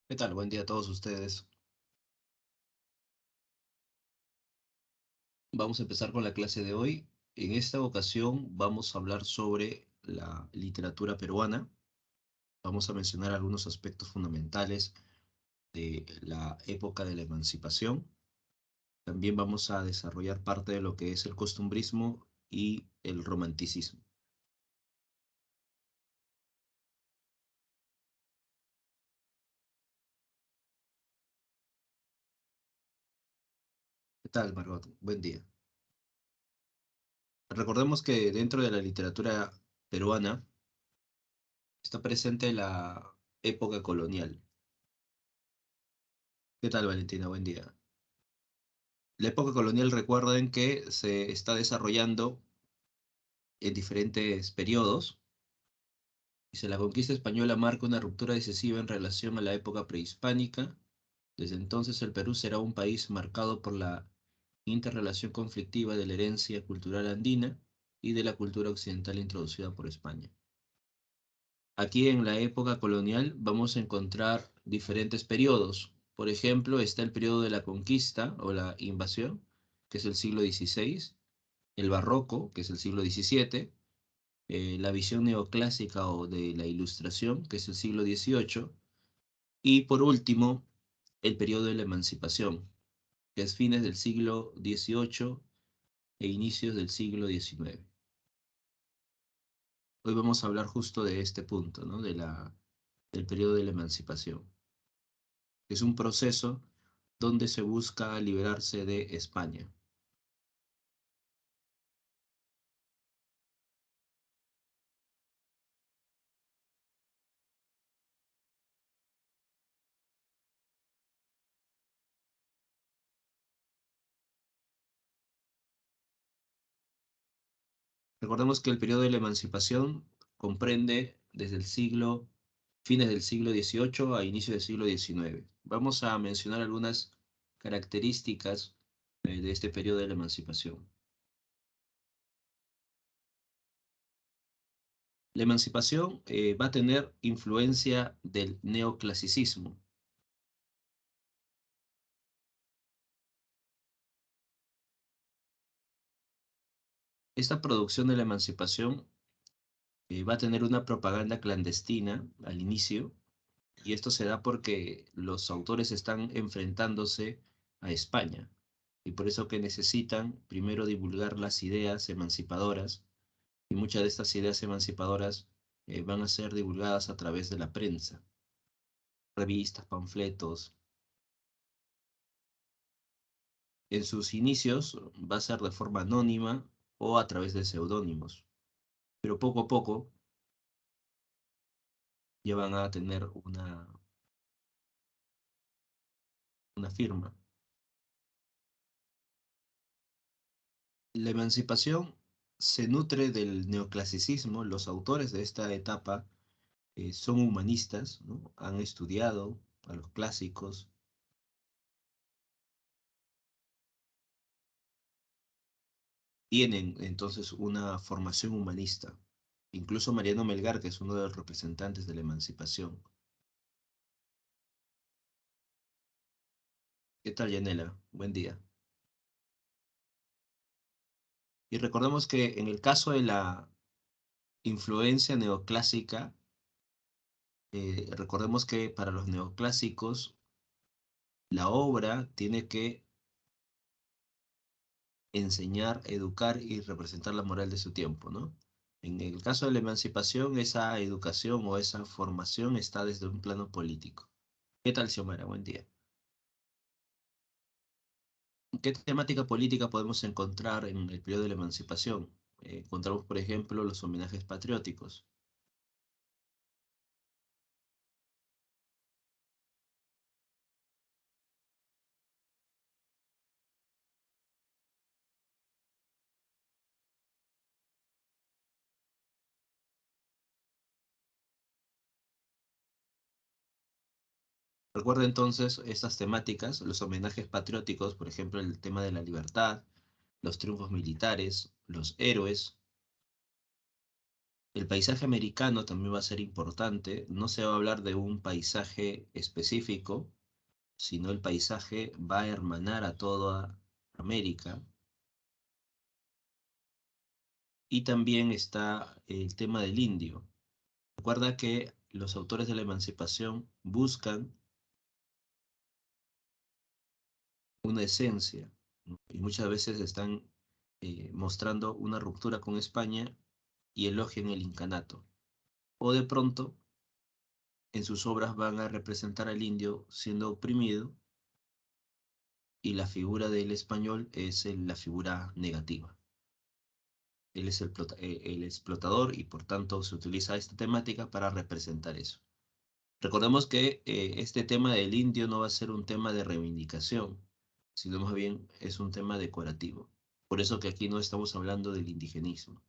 ¿Qué tal? Buen día a todos ustedes. Vamos a empezar con la clase de hoy. En esta ocasión vamos a hablar sobre la literatura peruana. Vamos a mencionar algunos aspectos fundamentales de la época de la emancipación. También vamos a desarrollar parte de lo que es el costumbrismo y el romanticismo. ¿Qué tal, Margot? Buen día. Recordemos que dentro de la literatura peruana está presente la época colonial. ¿Qué tal, Valentina? Buen día. La época colonial, recuerden que se está desarrollando en diferentes periodos. Dice, la conquista española marca una ruptura decisiva en relación a la época prehispánica. Desde entonces el Perú será un país marcado por la interrelación conflictiva de la herencia cultural andina y de la cultura occidental introducida por España. Aquí en la época colonial vamos a encontrar diferentes periodos. Por ejemplo, está el periodo de la conquista o la invasión, que es el siglo XVI, el barroco, que es el siglo XVII, la visión neoclásica o de la ilustración, que es el siglo XVIII, y por último, el periodo de la emancipación, que es fines del siglo XVIII e inicios del siglo XIX. Hoy vamos a hablar justo de este punto, ¿no? Del periodo de la emancipación. Es un proceso donde se busca liberarse de España. Recordemos que el periodo de la emancipación comprende desde fines del siglo XVIII a inicios del siglo XIX. Vamos a mencionar algunas características de este periodo de la emancipación. La emancipación va a tener influencia del neoclasicismo. Esta producción de la emancipación va a tener una propaganda clandestina al inicio, y esto se da porque los autores están enfrentándose a España, y por eso que necesitan primero divulgar las ideas emancipadoras, y muchas de estas ideas emancipadoras van a ser divulgadas a través de la prensa, revistas, panfletos. En sus inicios va a ser de forma anónima o a través de seudónimos, pero poco a poco ya van a tener una firma. La emancipación se nutre del neoclasicismo. Los autores de esta etapa son humanistas, ¿no? Han estudiado a los clásicos, tienen entonces una formación humanista. Incluso Mariano Melgar, que es uno de los representantes de la emancipación. ¿Qué tal, Yanela? Buen día. Y recordemos que en el caso de la influencia neoclásica, recordemos que para los neoclásicos la obra tiene que enseñar, educar y representar la moral de su tiempo, ¿no? En el caso de la emancipación, esa educación o esa formación está desde un plano político. ¿Qué tal, Xiomara? Buen día. ¿Qué temática política podemos encontrar en el periodo de la emancipación? Encontramos, por ejemplo, los homenajes patrióticos. Recuerda entonces estas temáticas, los homenajes patrióticos, por ejemplo, el tema de la libertad, los triunfos militares, los héroes, El paisaje americano también va a ser importante. No se va a hablar de un paisaje específico, sino el paisaje va a hermanar a toda América. Y también está el tema del indio. Recuerda que los autores de la emancipación buscan una esencia, ¿no? Y muchas veces están mostrando una ruptura con España y elogian el incanato. O de pronto, en sus obras van a representar al indio siendo oprimido y la figura del español es la figura negativa. Él es el explotador y por tanto se utiliza esta temática para representar eso. Recordemos que este tema del indio no va a ser un tema de reivindicación, sino más bien es un tema decorativo. Por eso que aquí no estamos hablando del indigenismo.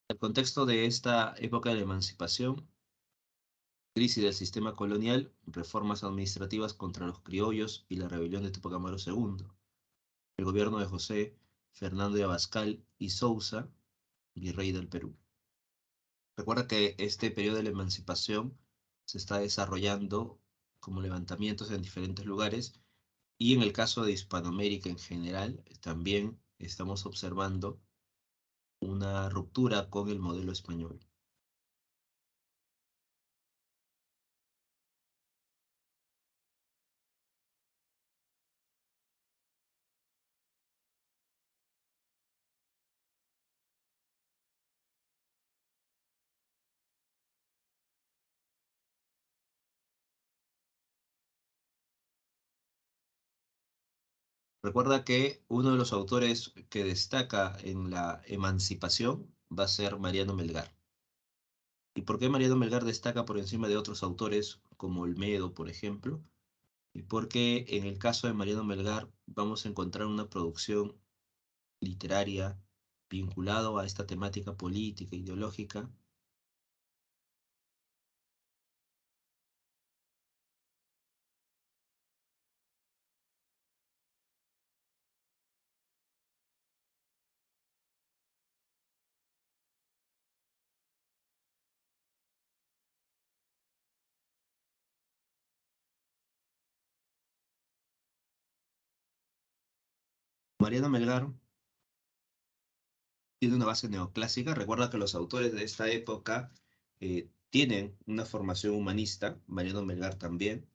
El contexto de esta época de la emancipación, crisis del sistema colonial, reformas administrativas contra los criollos y la rebelión de Tupac Amaru II. El gobierno de José Fernando de Abascal y Sousa, virrey del Perú. Recuerda que este periodo de la emancipación se está desarrollando como levantamientos en diferentes lugares y en el caso de Hispanoamérica en general también estamos observando una ruptura con el modelo español. Recuerda que uno de los autores que destaca en la emancipación va a ser Mariano Melgar. ¿Y por qué Mariano Melgar destaca por encima de otros autores como Olmedo, por ejemplo? Y porque en el caso de Mariano Melgar vamos a encontrar una producción literaria vinculado a esta temática política, ideológica. Mariano Melgar tiene una base neoclásica. Recuerda que los autores de esta época tienen una formación humanista, Mariano Melgar también.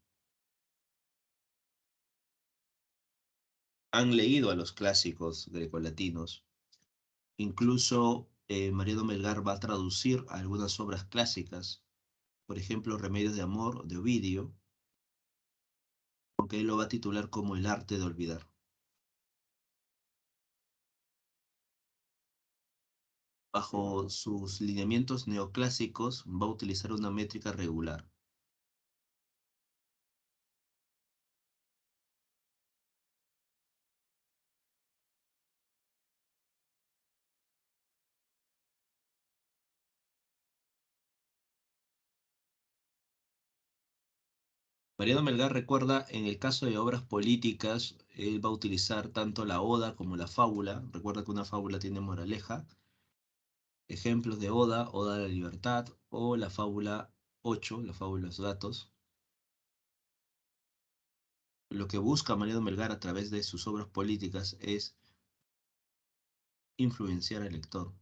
Han leído a los clásicos grecolatinos. Incluso Mariano Melgar va a traducir algunas obras clásicas, por ejemplo, Remedios de Amor de Ovidio, aunque él lo va a titular como El arte de olvidar. Bajo sus lineamientos neoclásicos va a utilizar una métrica regular. Mariano Melgar recuerda, en el caso de obras políticas, él va a utilizar tanto la oda como la fábula. Recuerda que una fábula tiene moraleja. Ejemplos de oda, Oda a la libertad, o la fábula 8, la fábula de los gatos. Lo que busca Mariano Melgar a través de sus obras políticas es influenciar al lector.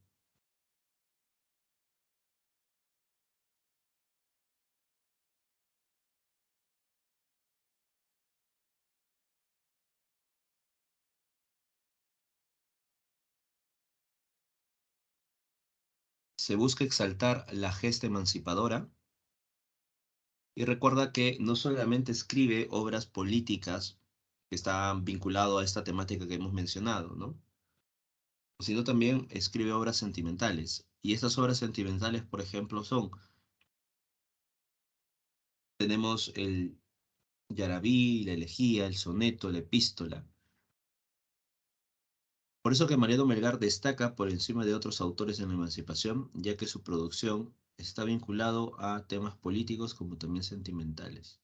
Se busca exaltar la gesta emancipadora y recuerda que no solamente escribe obras políticas que están vinculadas a esta temática que hemos mencionado, ¿no? Sino también escribe obras sentimentales. Y estas obras sentimentales, por ejemplo, tenemos el yarabí, la elegía, el soneto, la epístola. Por eso que Mariano Melgar destaca por encima de otros autores en la emancipación, ya que su producción está vinculado a temas políticos como también sentimentales.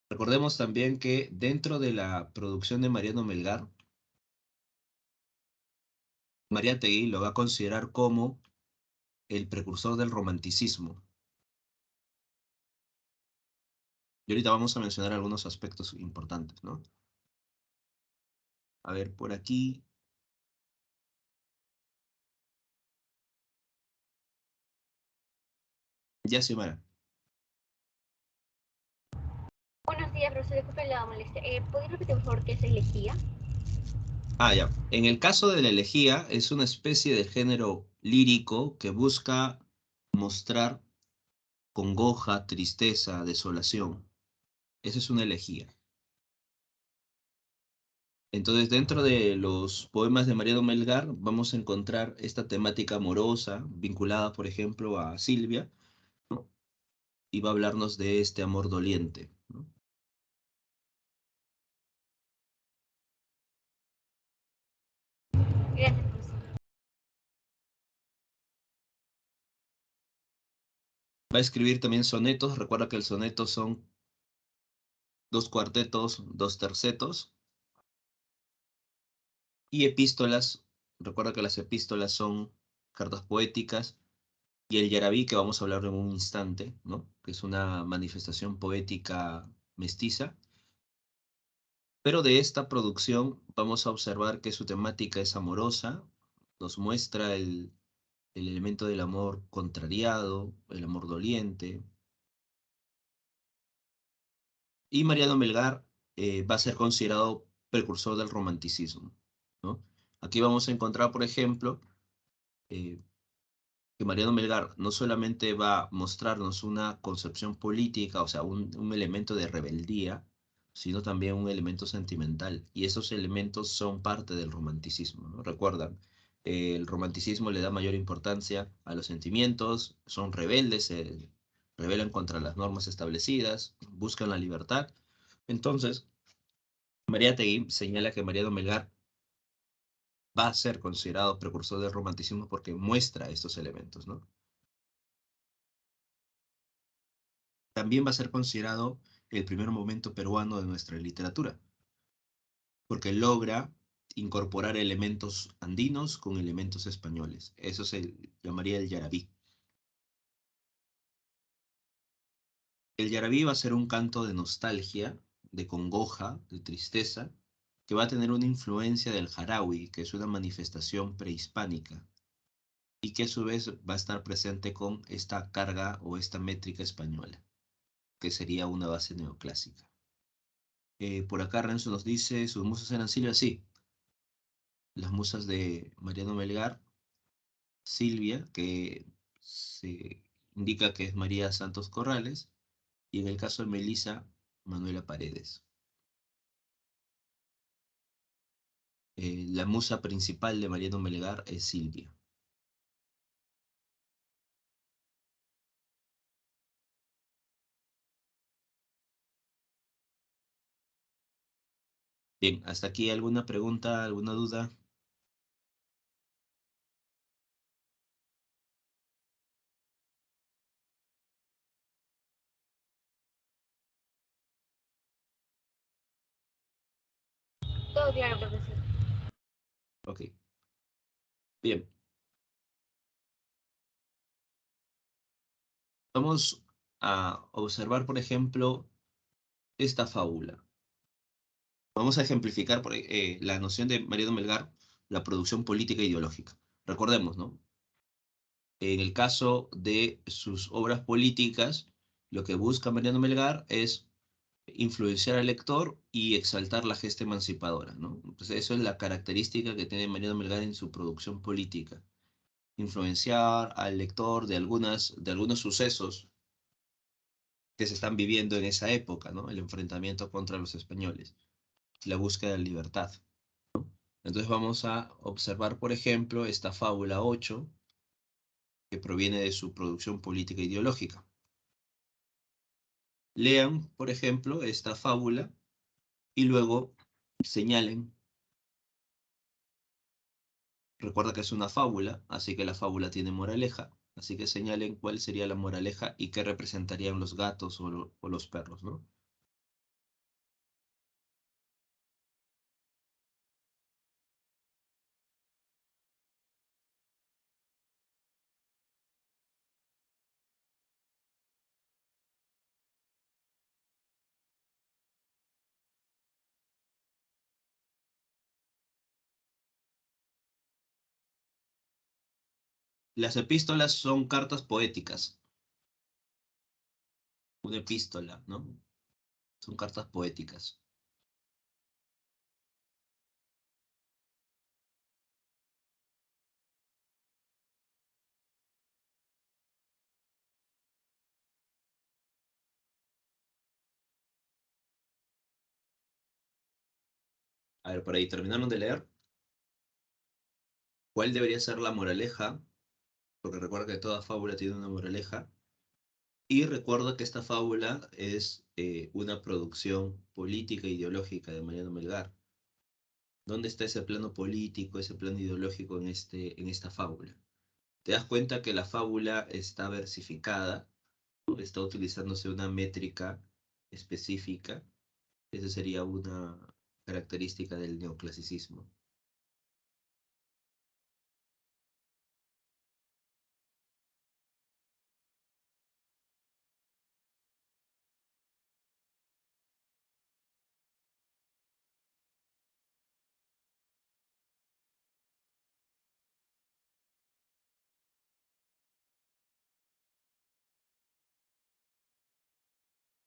Recordemos también que dentro de la producción de Mariano Melgar, Mariátegui lo va a considerar como el precursor del romanticismo. Y ahorita vamos a mencionar algunos aspectos importantes, ¿no? A ver, por aquí. Ya, Xiomara. Buenos días, profesor, disculpe la molestia. ¿Podría repetir, por favor, qué es elegía? Ah, ya. En el caso de la elegía, es una especie de género lírico que busca mostrar congoja, tristeza, desolación. Esa es una elegía. Entonces, dentro de los poemas de Mariano Melgar, vamos a encontrar esta temática amorosa, vinculada, por ejemplo, a Silvia, ¿no? Y va a hablarnos de este amor doliente, ¿no? Gracias, profesor. Va a escribir también sonetos. Recuerda que el soneto son dos cuartetos, dos tercetos, y epístolas. Recuerda que las epístolas son cartas poéticas, y el yarabí, que vamos a hablar en un instante, ¿no? Que es una manifestación poética mestiza. Pero de esta producción vamos a observar que su temática es amorosa, nos muestra el elemento del amor contrariado, el amor doliente, y Mariano Melgar va a ser considerado precursor del romanticismo, ¿no? Aquí vamos a encontrar, por ejemplo, eh, que Mariano Melgar no solamente va a mostrarnos una concepción política, o sea, un elemento de rebeldía, sino también un elemento sentimental. Y esos elementos son parte del romanticismo, ¿no? Recuerdan, el romanticismo le da mayor importancia a los sentimientos, son rebeldes, se rebelan contra las normas establecidas, buscan la libertad. Entonces, Mariátegui señala que Mariano Melgar va a ser considerado precursor del romanticismo porque muestra estos elementos, ¿no? También va a ser considerado el primer momento peruano de nuestra literatura, porque logra incorporar elementos andinos con elementos españoles. Eso se llamaría el yarabí. El yarabí va a ser un canto de nostalgia, de congoja, de tristeza, que va a tener una influencia del jarawi, que es una manifestación prehispánica, y que a su vez va a estar presente con esta carga o esta métrica española, que sería una base neoclásica. Por acá Renzo nos dice, sus musas eran Silvia, sí, las musas de Mariano Melgar, Silvia, que se indica que es María Santos Corrales, y en el caso de Melisa, Manuela Paredes. La musa principal de Mariano Melgar es Silvia. Bien, hasta aquí alguna pregunta, alguna duda. Todo claro, profesor. Ok, bien. Vamos a observar, por ejemplo, esta fábula. Vamos a ejemplificar la noción de Mariano Melgar, la producción política e ideológica. Recordemos, ¿no? En el caso de sus obras políticas, lo que busca Mariano Melgar es influenciar al lector y exaltar la gesta emancipadora, ¿no? Entonces, eso es la característica que tiene Mariano Melgar en su producción política. Influenciar al lector de algunos sucesos que se están viviendo en esa época, ¿no? El enfrentamiento contra los españoles, la búsqueda de libertad. Entonces vamos a observar, por ejemplo, esta fábula 8, que proviene de su producción política e ideológica. Lean, por ejemplo, esta fábula y luego señalen. Recuerda que es una fábula, así que la fábula tiene moraleja. Así que señalen cuál sería la moraleja y qué representarían los gatos o los perros, ¿no? Las epístolas son cartas poéticas. Una epístola, ¿no? Son cartas poéticas. A ver, por ahí terminaron de leer. ¿Cuál debería ser la moraleja? Porque recuerda que toda fábula tiene una moraleja. Y recuerda que esta fábula es una producción política e ideológica de Mariano Melgar. ¿Dónde está ese plano político, ese plano ideológico en esta fábula? Te das cuenta que la fábula está versificada, ¿no? Está utilizándose una métrica específica. Esa sería una característica del neoclasicismo.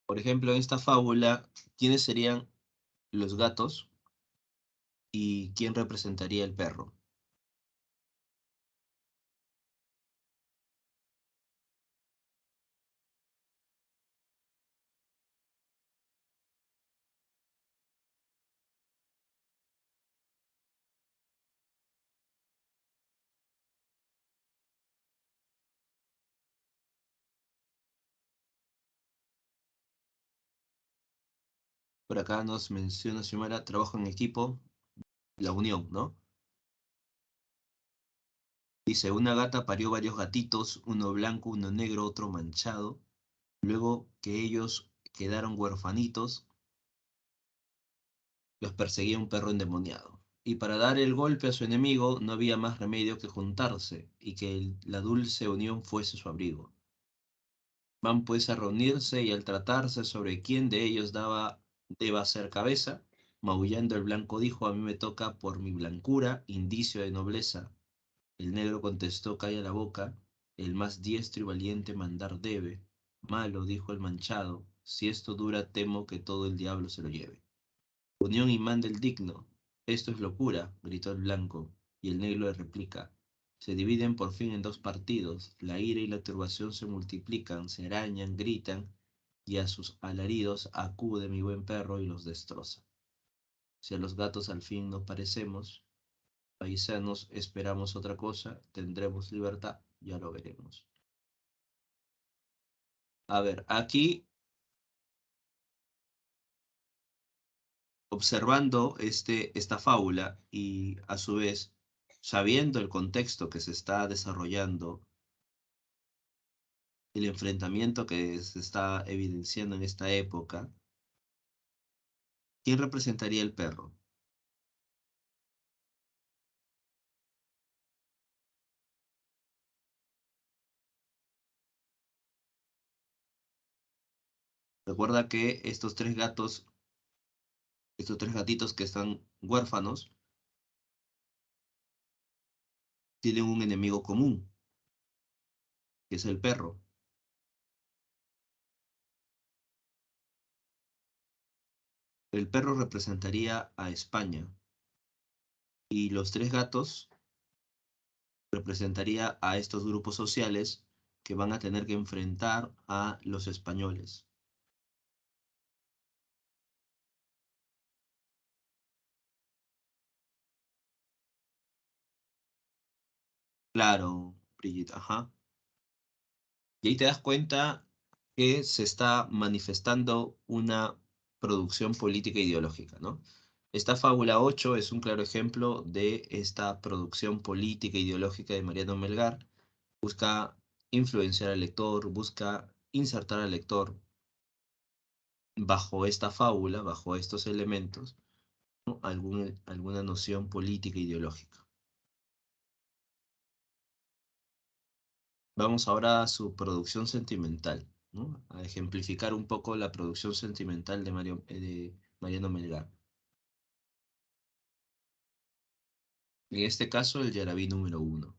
Por ejemplo, en esta fábula, ¿quiénes serían los gatos y quién representaría el perro? Por acá nos menciona Xiomara, trabajo en equipo, la unión, ¿no? Dice, una gata parió varios gatitos, uno blanco, uno negro, otro manchado. Luego que ellos quedaron huerfanitos, los perseguía un perro endemoniado. Y para dar el golpe a su enemigo no había más remedio que juntarse y que la dulce unión fuese su abrigo. Van pues a reunirse y al tratarse sobre quién de ellos deba ser cabeza, maullando el blanco dijo, a mí me toca por mi blancura, indicio de nobleza. El negro contestó, calla la boca, el más diestro y valiente mandar debe. Malo, dijo el manchado, si esto dura temo que todo el diablo se lo lleve. Unión y manda el digno. Esto es locura, gritó el blanco, y el negro le replica. Se dividen por fin en dos partidos, la ira y la turbación se multiplican, se arañan, gritan, y a sus alaridos acude mi buen perro y los destroza. Si a los gatos al fin nos parecemos, paisanos, esperamos otra cosa, tendremos libertad, ya lo veremos. A ver, aquí, observando esta fábula y a su vez sabiendo el contexto que se está desarrollando, el enfrentamiento que se está evidenciando en esta época, ¿quién representaría el perro? Recuerda que estos tres gatitos que están huérfanos, tienen un enemigo común, que es el perro. El perro representaría a España y los tres gatos representaría a estos grupos sociales que van a tener que enfrentar a los españoles. Claro, Brigitte, ajá. Y ahí te das cuenta que se está manifestando una producción política e ideológica, ¿no? Esta fábula 8 es un claro ejemplo de esta producción política e ideológica de Mariano Melgar. Busca influenciar al lector, busca insertar al lector bajo esta fábula, bajo estos elementos, ¿no? Alguna noción política e ideológica. Vamos ahora a su producción sentimental, ¿no? A ejemplificar un poco la producción sentimental de Mariano Melgar. En este caso, el Yarabí número 1.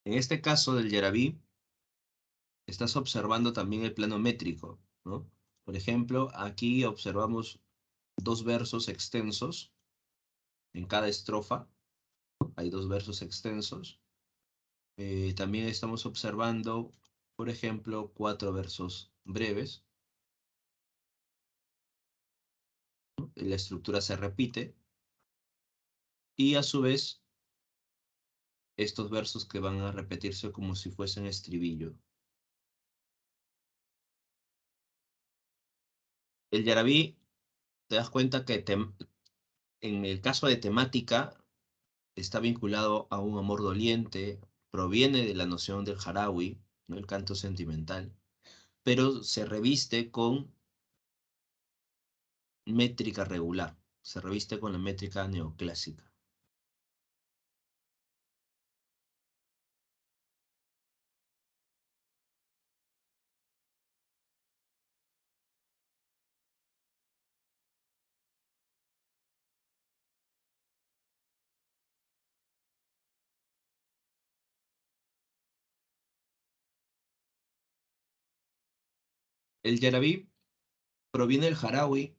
En este caso del Yarabí, estás observando también el plano métrico, ¿no? Por ejemplo, aquí observamos dos versos extensos en cada estrofa. Hay dos versos extensos. También estamos observando, por ejemplo, cuatro versos breves. La estructura se repite. Y a su vez, estos versos que van a repetirse como si fuesen estribillo. El Yarabí, te das cuenta que en el caso de temática está vinculado a un amor doliente, proviene de la noción del Harawi, ¿no? El canto sentimental, pero se reviste con métrica regular, se reviste con la métrica neoclásica. El Yarabí proviene del Harawi,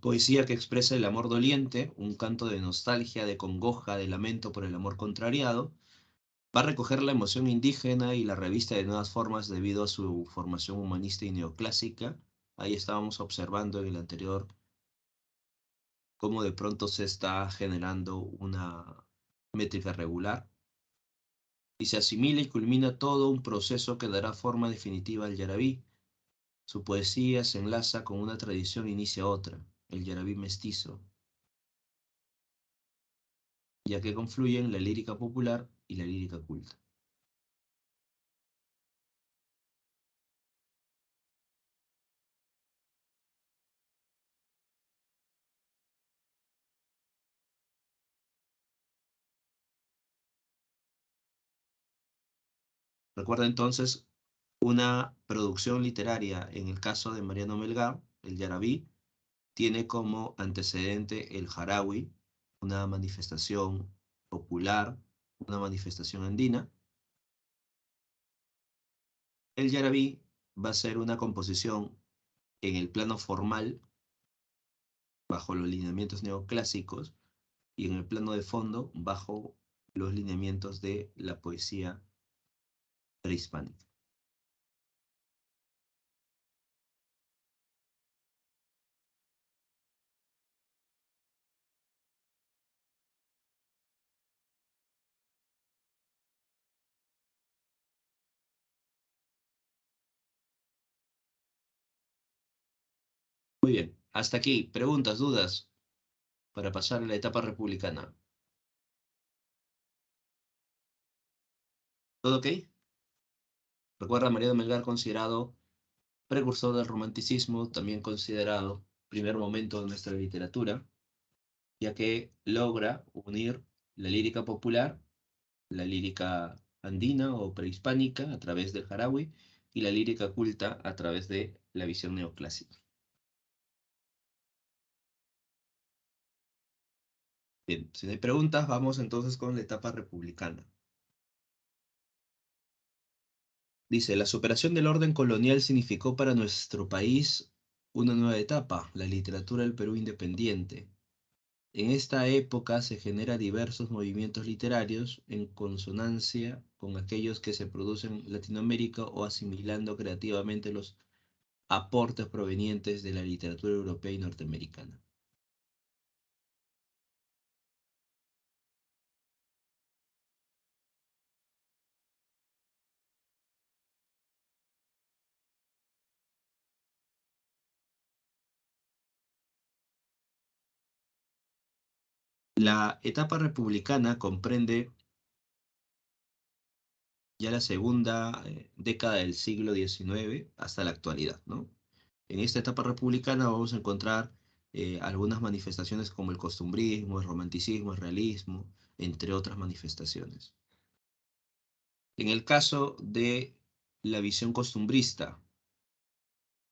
poesía que expresa el amor doliente, un canto de nostalgia, de congoja, de lamento por el amor contrariado. Va a recoger la emoción indígena y la revista de nuevas formas debido a su formación humanista y neoclásica. Ahí estábamos observando en el anterior cómo de pronto se está generando una métrica regular y se asimila y culmina todo un proceso que dará forma definitiva al Yarabí. Su poesía se enlaza con una tradición e inicia otra, el Yarabí mestizo, ya que confluyen la lírica popular y la lírica culta. Recuerda entonces una producción literaria, en el caso de Mariano Melgar, el Yarabí, tiene como antecedente el Harawi, una manifestación popular, una manifestación andina. El Yarabí va a ser una composición en el plano formal, bajo los lineamientos neoclásicos, y en el plano de fondo, bajo los lineamientos de la poesía prehispánica. Muy bien, hasta aquí. Preguntas, dudas, para pasar a la etapa republicana. ¿Todo ok? Recuerda, Mariano Melgar considerado precursor del romanticismo, también considerado primer momento de nuestra literatura, ya que logra unir la lírica popular, la lírica andina o prehispánica a través del Harawi y la lírica culta a través de la visión neoclásica. Bien, si no hay preguntas, vamos entonces con la etapa republicana. Dice, la superación del orden colonial significó para nuestro país una nueva etapa, la literatura del Perú independiente. En esta época se generan diversos movimientos literarios en consonancia con aquellos que se producen en Latinoamérica o asimilando creativamente los aportes provenientes de la literatura europea y norteamericana. La etapa republicana comprende ya la segunda década del siglo XIX hasta la actualidad, ¿no? En esta etapa republicana vamos a encontrar algunas manifestaciones como el costumbrismo, el romanticismo, el realismo, entre otras manifestaciones. En el caso de la visión costumbrista,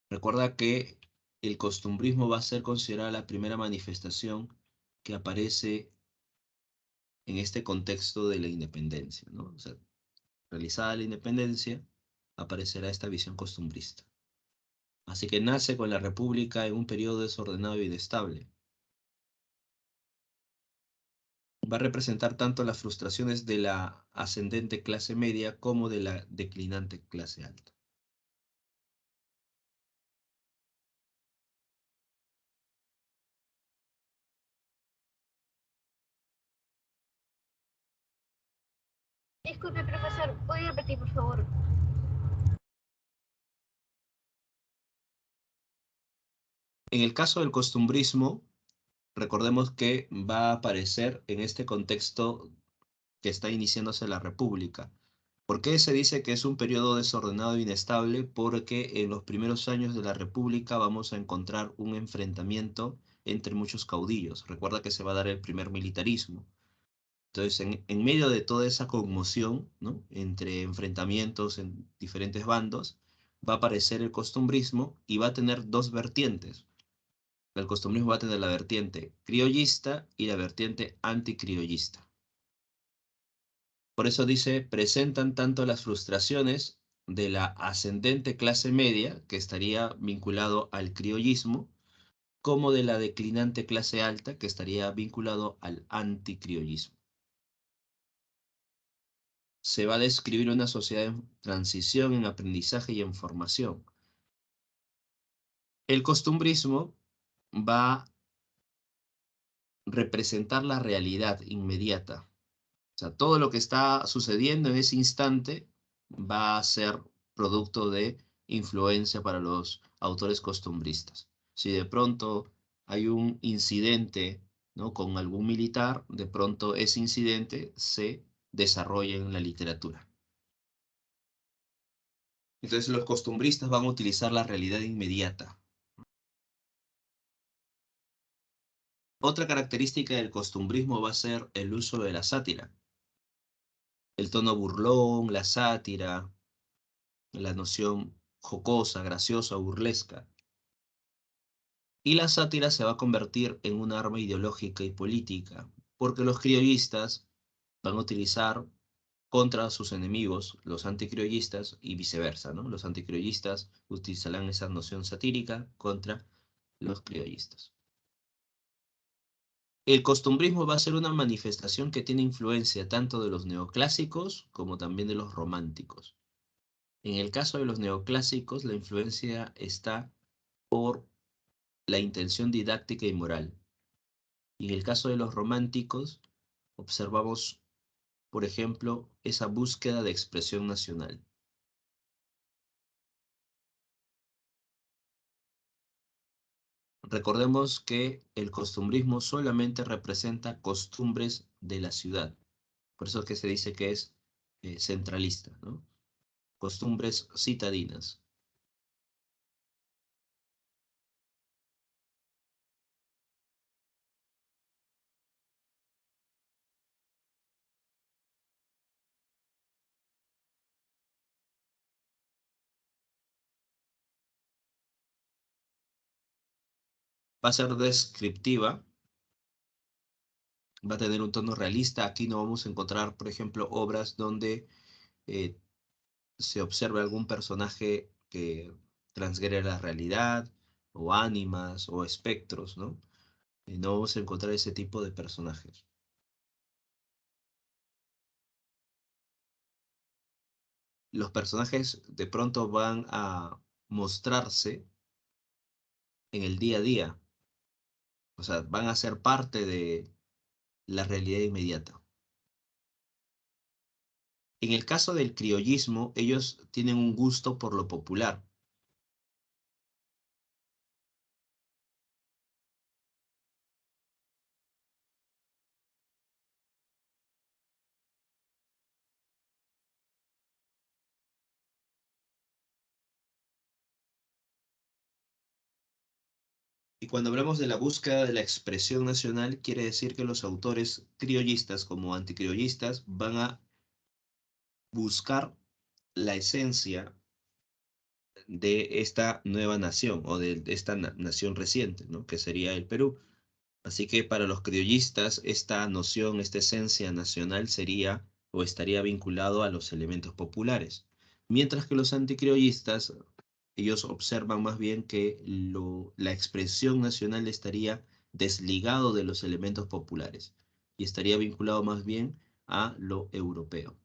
recuerda que el costumbrismo va a ser considerada la primera manifestación que aparece en este contexto de la independencia, ¿no? O sea, realizada la independencia, aparecerá esta visión costumbrista. Así que nace con la República en un periodo desordenado y inestable. Va a representar tanto las frustraciones de la ascendente clase media como de la declinante clase alta. Disculpe, profesor, ¿puede repetir, por favor? En el caso del costumbrismo, recordemos que va a aparecer en este contexto que está iniciándose la República. ¿Por qué se dice que es un periodo desordenado e inestable? Porque en los primeros años de la República vamos a encontrar un enfrentamiento entre muchos caudillos. Recuerda que se va a dar el primer militarismo. Entonces, en medio de toda esa conmoción, ¿no? Entre enfrentamientos en diferentes bandos, va a aparecer el costumbrismo y va a tener dos vertientes. El costumbrismo va a tener la vertiente criollista y la vertiente anticriollista. Por eso dice, presentan tanto las frustraciones de la ascendente clase media, que estaría vinculado al criollismo, como de la declinante clase alta, que estaría vinculado al anticriollismo. Se va a describir una sociedad en transición, en aprendizaje y en formación. El costumbrismo va a representar la realidad inmediata. O sea, todo lo que está sucediendo en ese instante va a ser producto de influencia para los autores costumbristas. Si de pronto hay un incidente, ¿no? Con algún militar, de pronto ese incidente se desarrolla en la literatura. Entonces los costumbristas van a utilizar la realidad inmediata. Otra característica del costumbrismo va a ser el uso de la sátira. El tono burlón, la sátira, la noción jocosa, graciosa, burlesca. Y la sátira se va a convertir en un arma ideológica y política, porque los criollistas van a utilizar contra sus enemigos, los anticriollistas, y viceversa, ¿no? Los anticriollistas utilizarán esa noción satírica contra los criollistas. El costumbrismo va a ser una manifestación que tiene influencia tanto de los neoclásicos como también de los románticos. En el caso de los neoclásicos, la influencia está por la intención didáctica y moral. Y en el caso de los románticos, observamos, por ejemplo, esa búsqueda de expresión nacional. Recordemos que el costumbrismo solamente representa costumbres de la ciudad. Por eso es que se dice que es centralista, ¿no? Costumbres citadinas. Va a ser descriptiva va a tener un tono realista. Aquí no vamos a encontrar, por ejemplo, obras donde eh, se observe algún personaje que transgrede la realidad, o ánimas, o espectros, ¿no? No vamos a encontrar ese tipo de personajes. Los personajes de pronto van a mostrarse en el día a día, o sea, van a ser parte de la realidad inmediata. En el caso del criollismo, ellos tienen un gusto por lo popular. Y cuando hablamos de la búsqueda de la expresión nacional, quiere decir que los autores criollistas como anticriollistas van a buscar la esencia de esta nueva nación o de esta nación reciente, ¿no? Que sería el Perú. Así que para los criollistas, esta noción, esta esencia nacional sería o estaría vinculado a los elementos populares. Mientras que los anticriollistas, ellos observan más bien que la expresión nacional estaría desligado de los elementos populares y estaría vinculado más bien a lo europeo.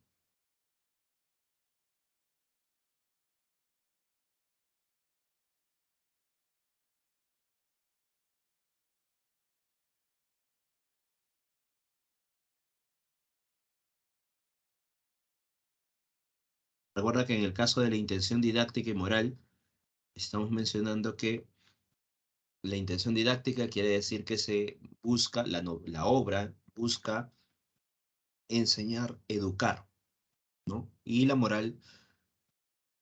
Recuerda que en el caso de la intención didáctica y moral, estamos mencionando que la intención didáctica quiere decir que se busca, la obra busca enseñar, educar, ¿no? Y la moral,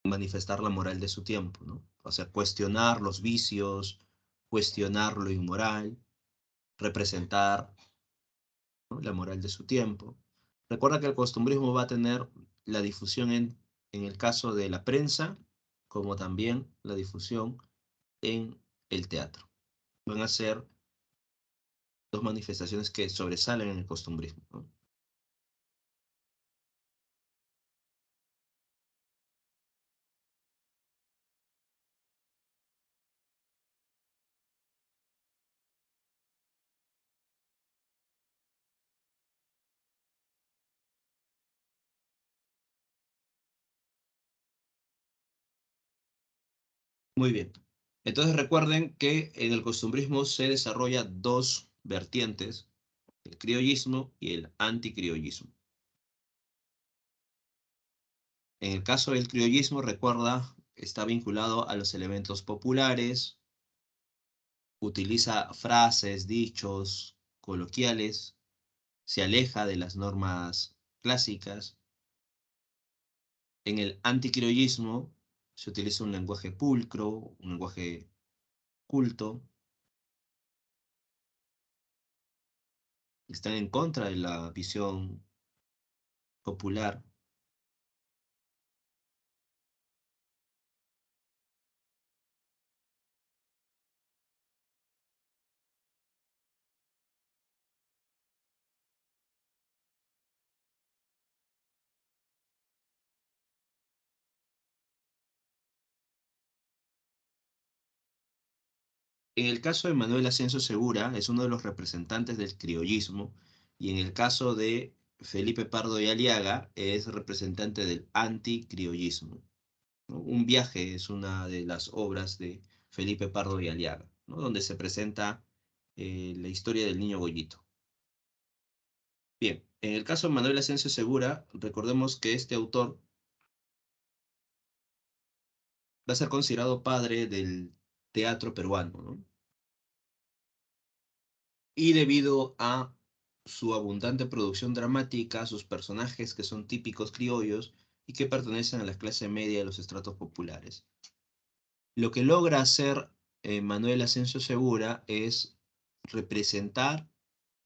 manifestar la moral de su tiempo, ¿no? O sea, cuestionar los vicios, cuestionar lo inmoral, representar, ¿no?, la moral de su tiempo. Recuerda que el costumbrismo va a tener la difusión en el caso de la prensa, como también la difusión en el teatro. Van a ser dos manifestaciones que sobresalen en el costumbrismo, ¿no? Muy bien. Entonces recuerden que en el costumbrismo se desarrolla dos vertientes, el criollismo y el anticriollismo. En el caso del criollismo, recuerda, está vinculado a los elementos populares, utiliza frases, dichos, coloquiales, se aleja de las normas clásicas. En el anticriollismo se utiliza un lenguaje pulcro, un lenguaje culto, están en contra de la visión popular. En el caso de Manuel Ascenso Segura, es uno de los representantes del criollismo, y en el caso de Felipe Pardo de Aliaga, es representante del anticriollismo, ¿no? Un viaje es una de las obras de Felipe Pardo de Aliaga, ¿no?, donde se presenta la historia del niño Goyito. Bien, en el caso de Manuel Ascenso Segura, recordemos que este autor va a ser considerado padre del teatro peruano, ¿no? Y debido a su abundante producción dramática, sus personajes que son típicos criollos y que pertenecen a la clase media de los estratos populares. Lo que logra hacer Manuel Asensio Segura es representar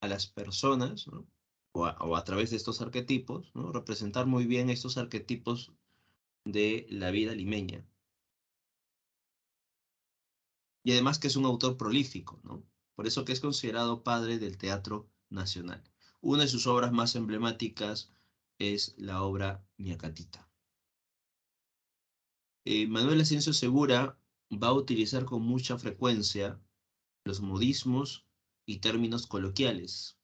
a las personas, ¿no?, o a través de estos arquetipos, ¿no?, representar muy bien estos arquetipos de la vida limeña. Y además que es un autor prolífico, ¿no? Por eso que es considerado padre del teatro nacional. Una de sus obras más emblemáticas es la obra Ñacatita. Manuel Asensio Segura va a utilizar con mucha frecuencia los modismos y términos coloquiales.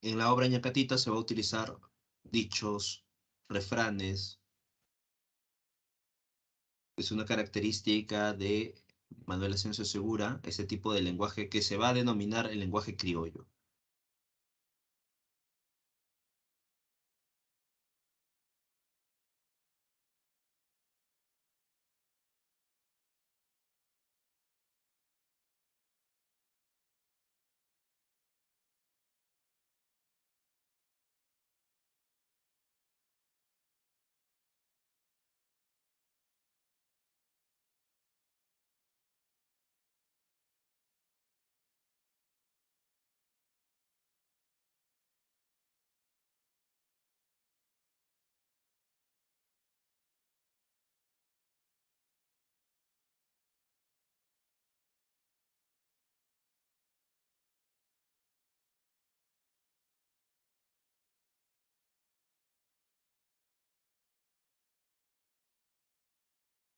En la obra Ñacatita se va a utilizar dichos, refranes. Es una característica de Manuel Asensio Segura, ese tipo de lenguaje que se va a denominar el lenguaje criollo.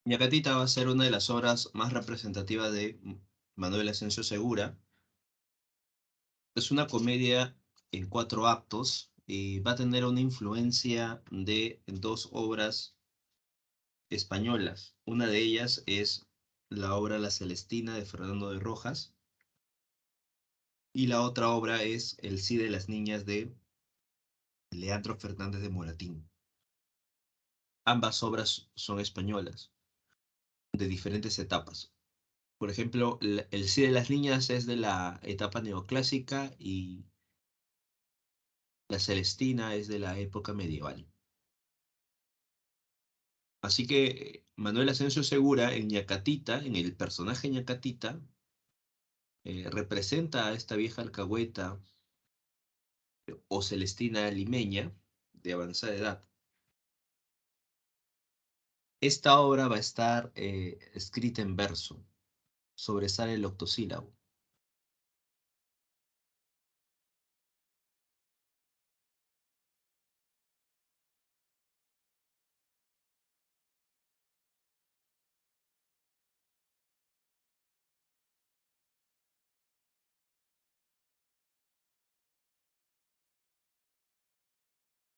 Ñacatita va a ser una de las obras más representativas de Manuel Asensio Segura. Es una comedia en 4 actos y va a tener una influencia de dos obras españolas. Una de ellas es la obra La Celestina de Fernando de Rojas y la otra obra es El Cid de las Niñas de Leandro Fernández de Moratín. Ambas obras son españolas, de diferentes etapas. Por ejemplo, El Cid de las Niñas es de la etapa neoclásica y La Celestina es de la época medieval. Así que Manuel Asensio Segura en Ñacatita, en el personaje Ñacatita, representa a esta vieja alcahueta o Celestina limeña de avanzada edad. Esta obra va a estar escrita en verso, sobresale el octosílabo.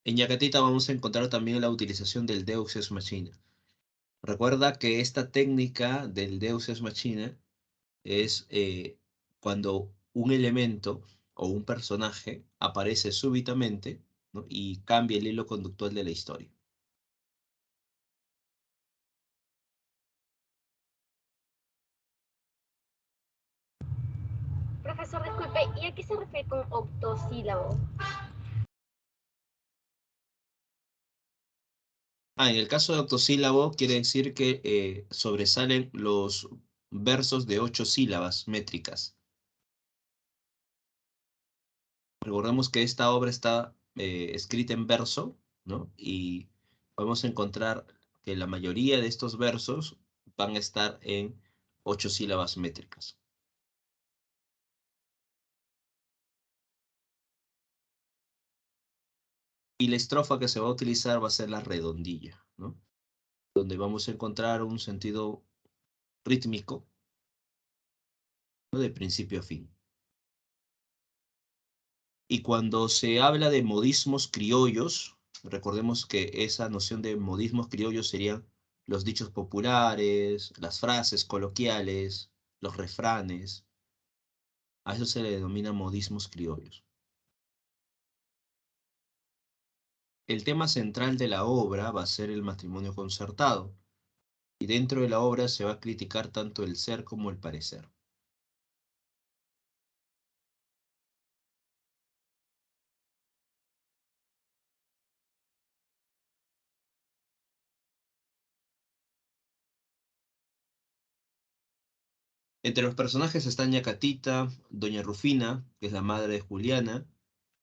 En Ñacatita vamos a encontrar también la utilización del Deus Ex Machina. Recuerda que esta técnica del Deus Ex Machina es cuando un elemento o un personaje aparece súbitamente, ¿no? Y cambia el hilo conductual de la historia. Profesor, disculpe, ¿y a qué se refiere con octosílabo? En el caso de octosílabo quiere decir que sobresalen los versos de 8 sílabas métricas. Recordemos que esta obra está escrita en verso, ¿no? Y podemos encontrar que la mayoría de estos versos van a estar en 8 sílabas métricas. Y la estrofa que se va a utilizar va a ser la redondilla, ¿no? Donde vamos a encontrar un sentido rítmico, ¿no? De principio a fin. Y cuando se habla de modismos criollos, recordemos que esa noción de modismos criollos serían los dichos populares, las frases coloquiales, los refranes. A eso se le denomina modismos criollos. El tema central de la obra va a ser el matrimonio concertado, y dentro de la obra se va a criticar tanto el ser como el parecer. Entre los personajes están Ñacatita, Doña Rufina, que es la madre de Juliana,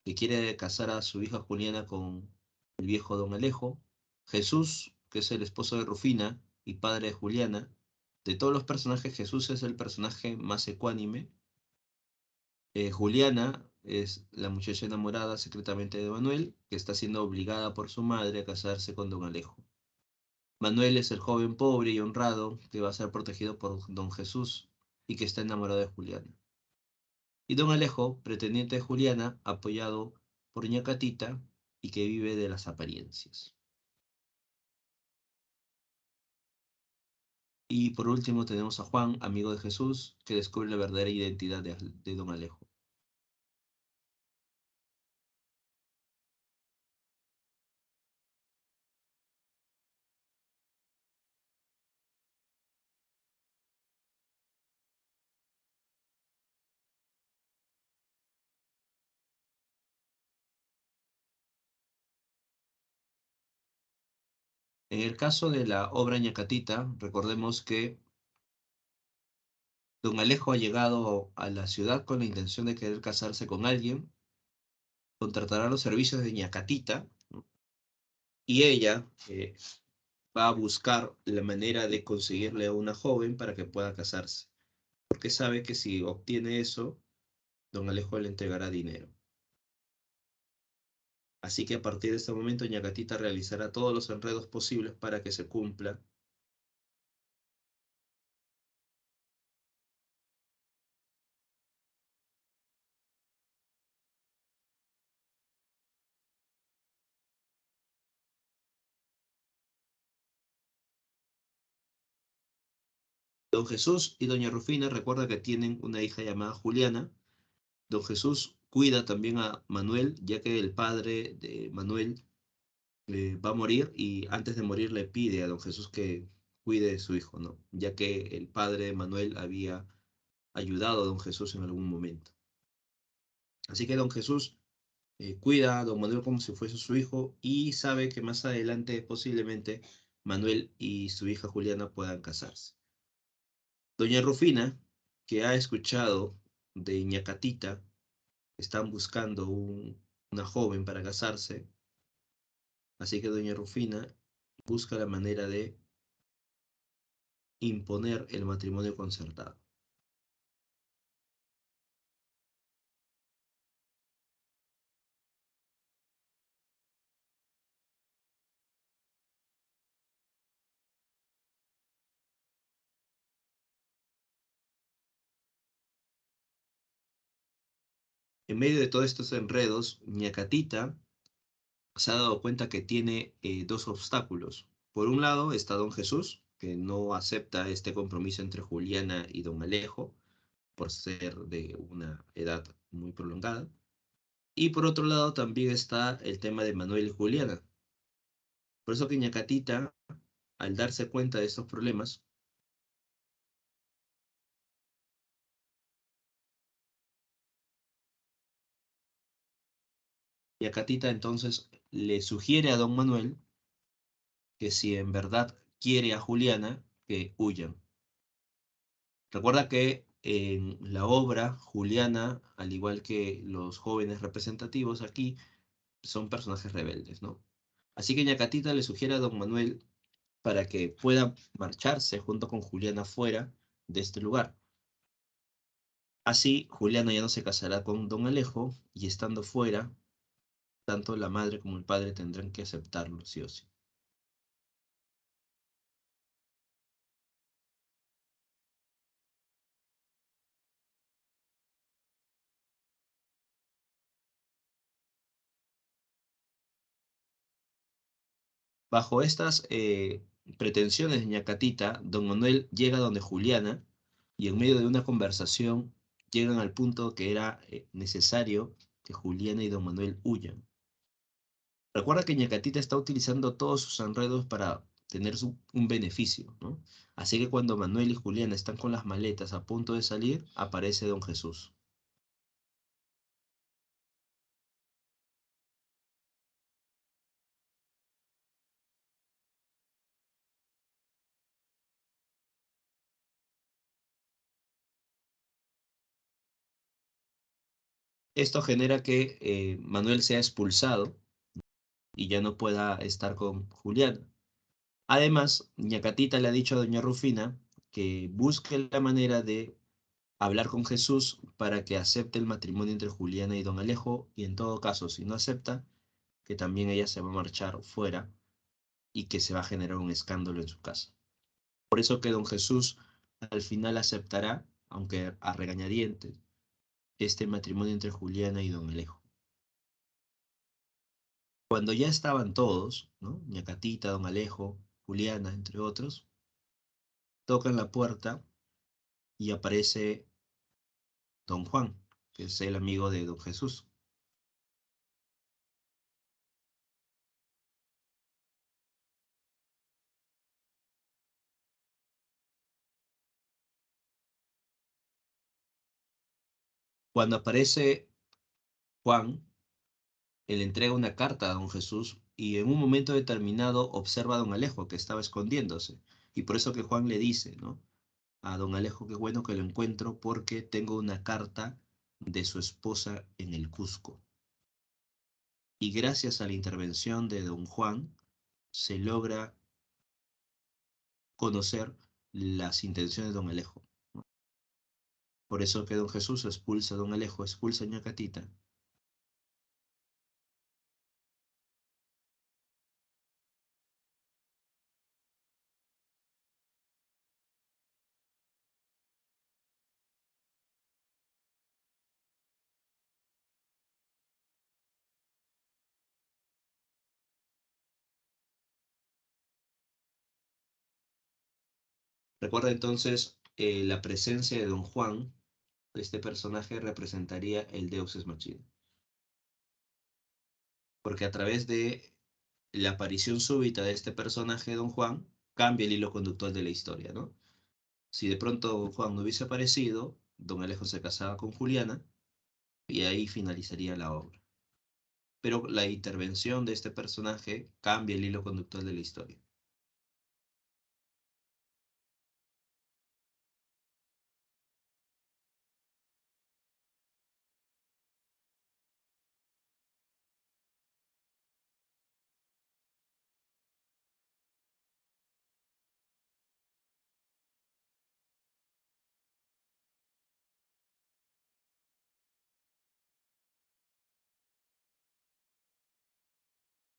que quiere casar a su hija Juliana con el viejo Don Alejo, Jesús, que es el esposo de Rufina y padre de Juliana. De todos los personajes, Jesús es el personaje más ecuánime. Juliana es la muchacha enamorada secretamente de Manuel, que está siendo obligada por su madre a casarse con Don Alejo. Manuel es el joven pobre y honrado que va a ser protegido por Don Jesús y que está enamorado de Juliana. Y Don Alejo, pretendiente de Juliana, apoyado por Ñacatita y que vive de las apariencias. Y por último tenemos a Juan, amigo de Jesús, que descubre la verdadera identidad de Don Alejo. En el caso de la obra Ñacatita, recordemos que Don Alejo ha llegado a la ciudad con la intención de querer casarse con alguien, contratará los servicios de Ñacatita, ¿no? Y ella va a buscar la manera de conseguirle a una joven para que pueda casarse, porque sabe que si obtiene eso, Don Alejo le entregará dinero. Así que a partir de este momento Ñacatita realizará todos los enredos posibles para que se cumpla. Don Jesús y Doña Rufina recuerda que tienen una hija llamada Juliana. Don Jesús cuida también a Manuel, ya que el padre de Manuel va a morir y antes de morir le pide a don Jesús que cuide de su hijo, ¿no? Ya que el padre de Manuel había ayudado a don Jesús en algún momento. Así que don Jesús cuida a don Manuel como si fuese su hijo y sabe que más adelante posiblemente Manuel y su hija Juliana puedan casarse. Doña Rufina, que ha escuchado de Ñacatita, están buscando una joven para casarse, así que doña Rufina busca la manera de imponer el matrimonio concertado. En medio de todos estos enredos, Ñacatita se ha dado cuenta que tiene dos obstáculos. Por un lado está don Jesús, que no acepta este compromiso entre Juliana y don Alejo, por ser de una edad muy prolongada. Y por otro lado también está el tema de Manuel y Juliana. Por eso que Ñacatita, al darse cuenta de estos problemas, Ñacatita entonces le sugiere a don Manuel que si en verdad quiere a Juliana, que huyan. Recuerda que en la obra, Juliana, al igual que los jóvenes representativos aquí, son personajes rebeldes, ¿no? Así que Ñacatita le sugiere a don Manuel para que pueda marcharse junto con Juliana fuera de este lugar. Así, Juliana ya no se casará con don Alejo y estando fuera, tanto la madre como el padre tendrán que aceptarlo, sí o sí. Bajo estas pretensiones de Ñacatita, don Manuel llega donde Juliana y en medio de una conversación llegan al punto que era necesario que Juliana y don Manuel huyan. Recuerda que Ñacatita está utilizando todos sus enredos para tener un beneficio, ¿no? Así que cuando Manuel y Juliana están con las maletas a punto de salir, aparece don Jesús. Esto genera que Manuel sea expulsado y ya no pueda estar con Juliana. Además, Ñacatita le ha dicho a doña Rufina que busque la manera de hablar con Jesús para que acepte el matrimonio entre Juliana y don Alejo, y en todo caso, si no acepta, que también ella se va a marchar fuera y que se va a generar un escándalo en su casa. Por eso que don Jesús al final aceptará, aunque a regañadientes, este matrimonio entre Juliana y don Alejo. Cuando ya estaban todos, ¿no? Ñacatita, don Alejo, Juliana, entre otros, tocan la puerta y aparece don Juan, que es el amigo de don Jesús. Cuando aparece Juan, él entrega una carta a don Jesús y en un momento determinado observa a don Alejo que estaba escondiéndose. Y por eso que Juan le dice, ¿no? A don Alejo, qué bueno que lo encuentro porque tengo una carta de su esposa en el Cusco. Y gracias a la intervención de don Juan se logra conocer las intenciones de don Alejo. Por eso que don Jesús expulsa a don Alejo, expulsa a Ñacatita. Recuerda entonces la presencia de don Juan, este personaje representaría el Deus Ex Machina. Porque a través de la aparición súbita de este personaje, don Juan, cambia el hilo conductual de la historia, ¿no? Si de pronto Juan no hubiese aparecido, don Alejo se casaba con Juliana y ahí finalizaría la obra. Pero la intervención de este personaje cambia el hilo conductual de la historia.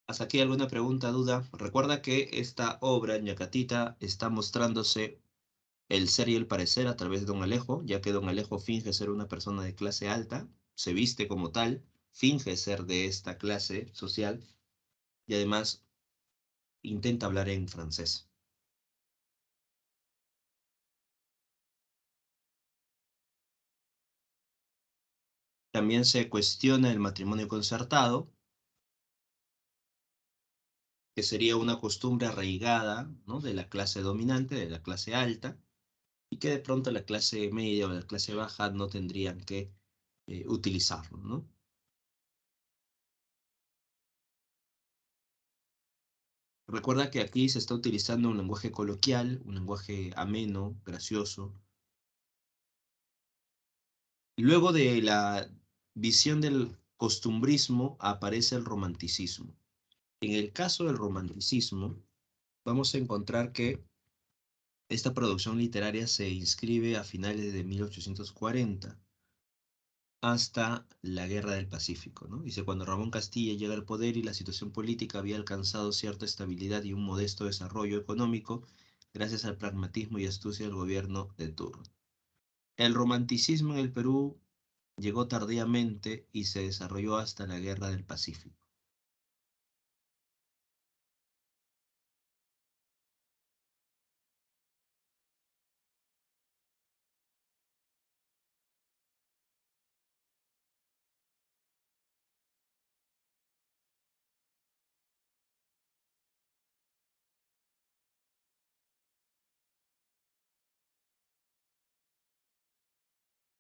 ¿Hasta aquí alguna pregunta, duda? Recuerda que esta obra, Ñacatita, está mostrándose el ser y el parecer a través de don Alejo, ya que don Alejo finge ser una persona de clase alta, se viste como tal, finge ser de esta clase social y además intenta hablar en francés. También se cuestiona el matrimonio concertado, que sería una costumbre arraigada, ¿no? De la clase dominante, de la clase alta, y que de pronto la clase media o la clase baja no tendrían que utilizarlo, ¿no? Recuerda que aquí se está utilizando un lenguaje coloquial, un lenguaje ameno, gracioso. Luego de la visión del costumbrismo aparece el romanticismo. En el caso del romanticismo, vamos a encontrar que esta producción literaria se inscribe a finales de 1840 hasta la Guerra del Pacífico, ¿no? Dice, cuando Ramón Castilla llega al poder y la situación política había alcanzado cierta estabilidad y un modesto desarrollo económico, gracias al pragmatismo y astucia del gobierno de turno. El romanticismo en el Perú llegó tardíamente y se desarrolló hasta la Guerra del Pacífico.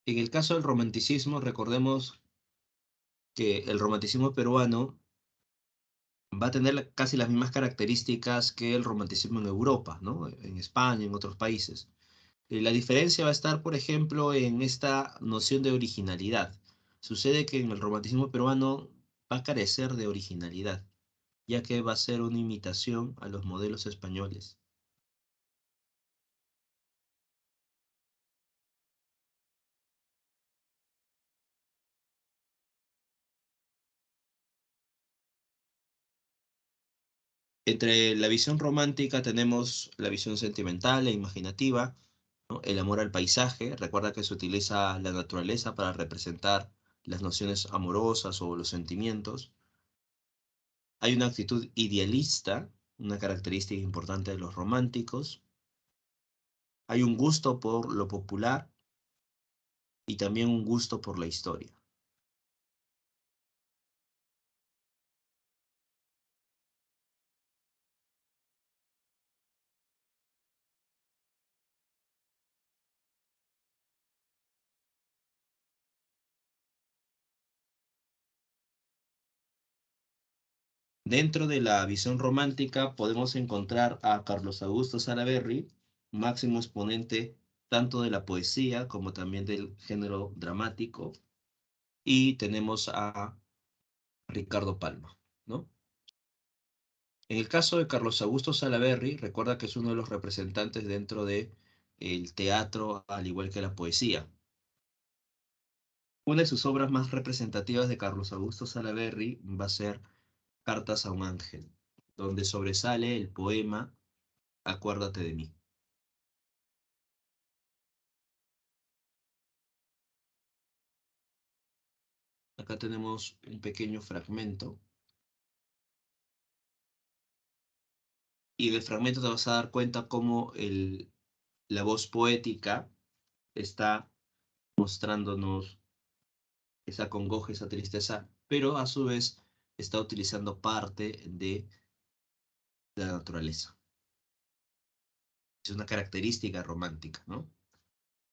En el caso del romanticismo, recordemos que el romanticismo peruano va a tener casi las mismas características que el romanticismo en Europa, ¿no? En España, en otros países. La diferencia va a estar, por ejemplo, en esta noción de originalidad. Sucede que en el romanticismo peruano va a carecer de originalidad, ya que va a ser una imitación a los modelos españoles. Entre la visión romántica tenemos la visión sentimental e imaginativa, ¿no? El amor al paisaje, recuerda que se utiliza la naturaleza para representar las nociones amorosas o los sentimientos. Hay una actitud idealista, una característica importante de los románticos. Hay un gusto por lo popular y también un gusto por la historia. Dentro de la visión romántica podemos encontrar a Carlos Augusto Salaverry, máximo exponente tanto de la poesía como también del género dramático, y tenemos a Ricardo Palma, ¿no? En el caso de Carlos Augusto Salaverry, recuerda que es uno de los representantes dentro de el teatro, al igual que la poesía. Una de sus obras más representativas de Carlos Augusto Salaverry va a ser Cartas a un ángel, donde sobresale el poema Acuérdate de mí. Acá tenemos un pequeño fragmento y del fragmento te vas a dar cuenta cómo la voz poética está mostrándonos esa congoja, esa tristeza, pero a su vez está utilizando parte de la naturaleza. Es una característica romántica, ¿no?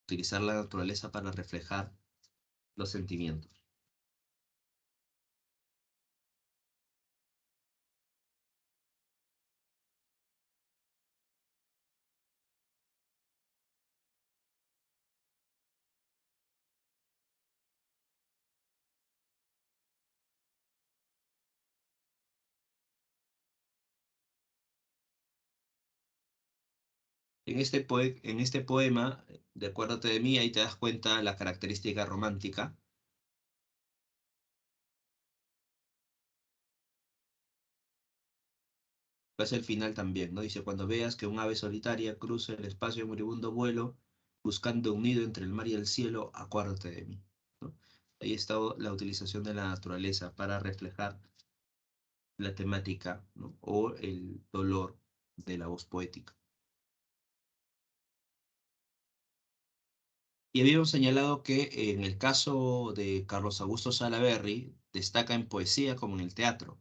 Utilizar la naturaleza para reflejar los sentimientos. En este poema, de Acuérdate de mí, ahí te das cuenta la característica romántica. Pues el final también, ¿no? Dice, cuando veas que un ave solitaria cruza el espacio en moribundo vuelo, buscando un nido entre el mar y el cielo, acuérdate de mí, ¿no? Ahí está la utilización de la naturaleza para reflejar la temática, ¿no? O el dolor de la voz poética. Y habíamos señalado que en el caso de Carlos Augusto Salaverry, destaca en poesía como en el teatro,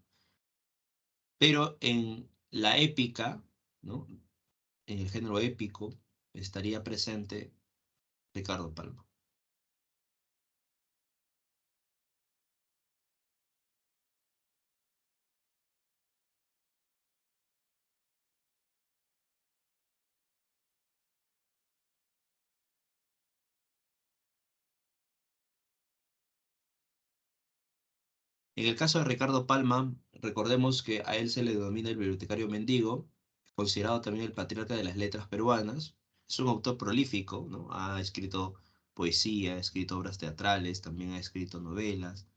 pero en la épica, ¿no? En el género épico, estaría presente Ricardo Palma. En el caso de Ricardo Palma, recordemos que a él se le denomina el bibliotecario mendigo, considerado también el patriarca de las letras peruanas. Es un autor prolífico, ¿no? Ha escrito poesía, ha escrito obras teatrales, también ha escrito novelas.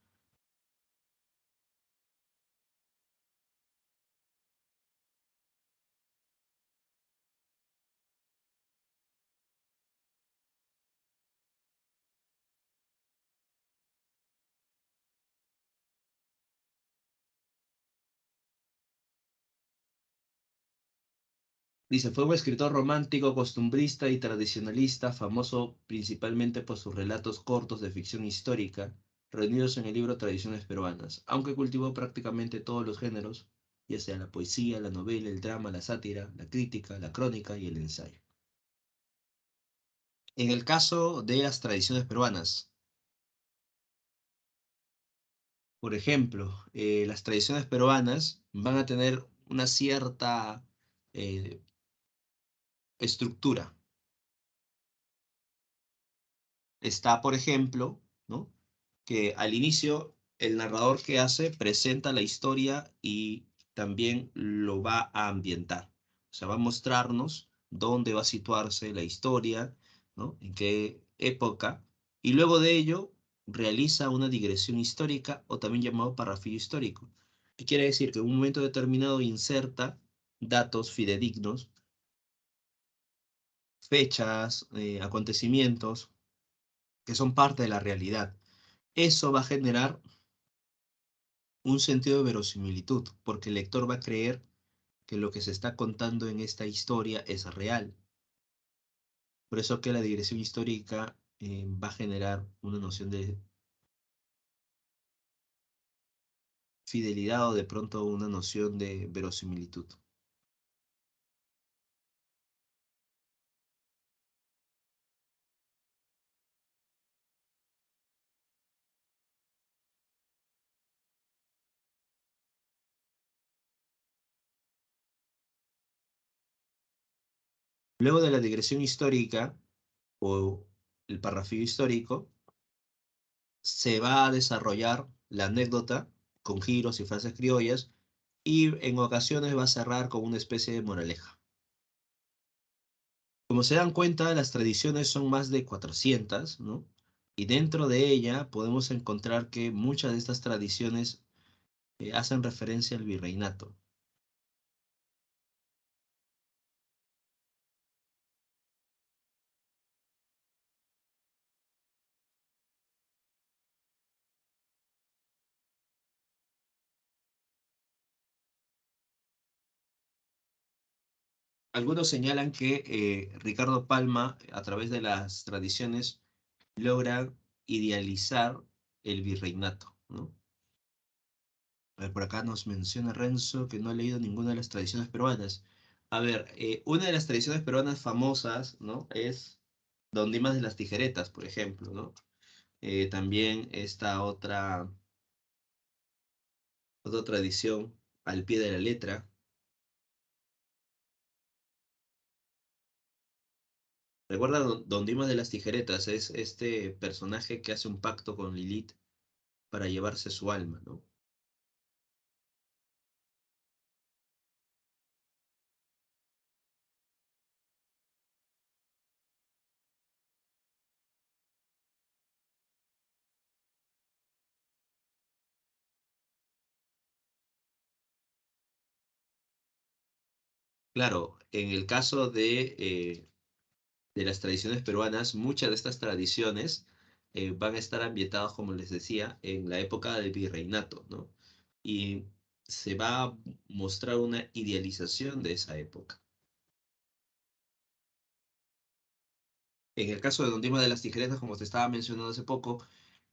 Dice, fue un escritor romántico, costumbrista y tradicionalista, famoso principalmente por sus relatos cortos de ficción histórica, reunidos en el libro Tradiciones Peruanas, aunque cultivó prácticamente todos los géneros, ya sea la poesía, la novela, el drama, la sátira, la crítica, la crónica y el ensayo. En el caso de las tradiciones peruanas, por ejemplo, las tradiciones peruanas van a tener una cierta eh, estructura. Está, por ejemplo, ¿no? que al inicio el narrador que hace presenta la historia y también lo va a ambientar. O sea, va a mostrarnos dónde va a situarse la historia, ¿no? En qué época, y luego de ello realiza una digresión histórica o también llamado parrafillo histórico. ¿Qué quiere decir? Que en un momento determinado inserta datos fidedignos, fechas, acontecimientos que son parte de la realidad. Eso va a generar un sentido de verosimilitud, porque el lector va a creer que lo que se está contando en esta historia es real. Por eso que la digresión histórica va a generar una noción de fidelidad o de pronto una noción de verosimilitud. Luego de la digresión histórica o el parrafillo histórico, se va a desarrollar la anécdota con giros y frases criollas y en ocasiones va a cerrar con una especie de moraleja. Como se dan cuenta, las tradiciones son más de 400, ¿no? Y dentro de ella podemos encontrar que muchas de estas tradiciones hacen referencia al virreinato. Algunos señalan que Ricardo Palma, a través de las tradiciones, logra idealizar el virreinato, ¿no? A ver, por acá nos menciona Renzo que no ha leído ninguna de las tradiciones peruanas. A ver, una de las tradiciones peruanas famosas, ¿no? Es Don Dimas de las Tijeretas, por ejemplo, ¿no? También esta otra tradición, Al pie de la letra. Recuerda Don Dimas de las Tijeretas, es este personaje que hace un pacto con Lilith para llevarse su alma, ¿no? Claro, en el caso de las tradiciones peruanas, muchas de estas tradiciones van a estar ambientadas, como les decía, en la época del virreinato, ¿no? Y se va a mostrar una idealización de esa época. En el caso de Don Dimas de las Tijeretas, como te estaba mencionando hace poco,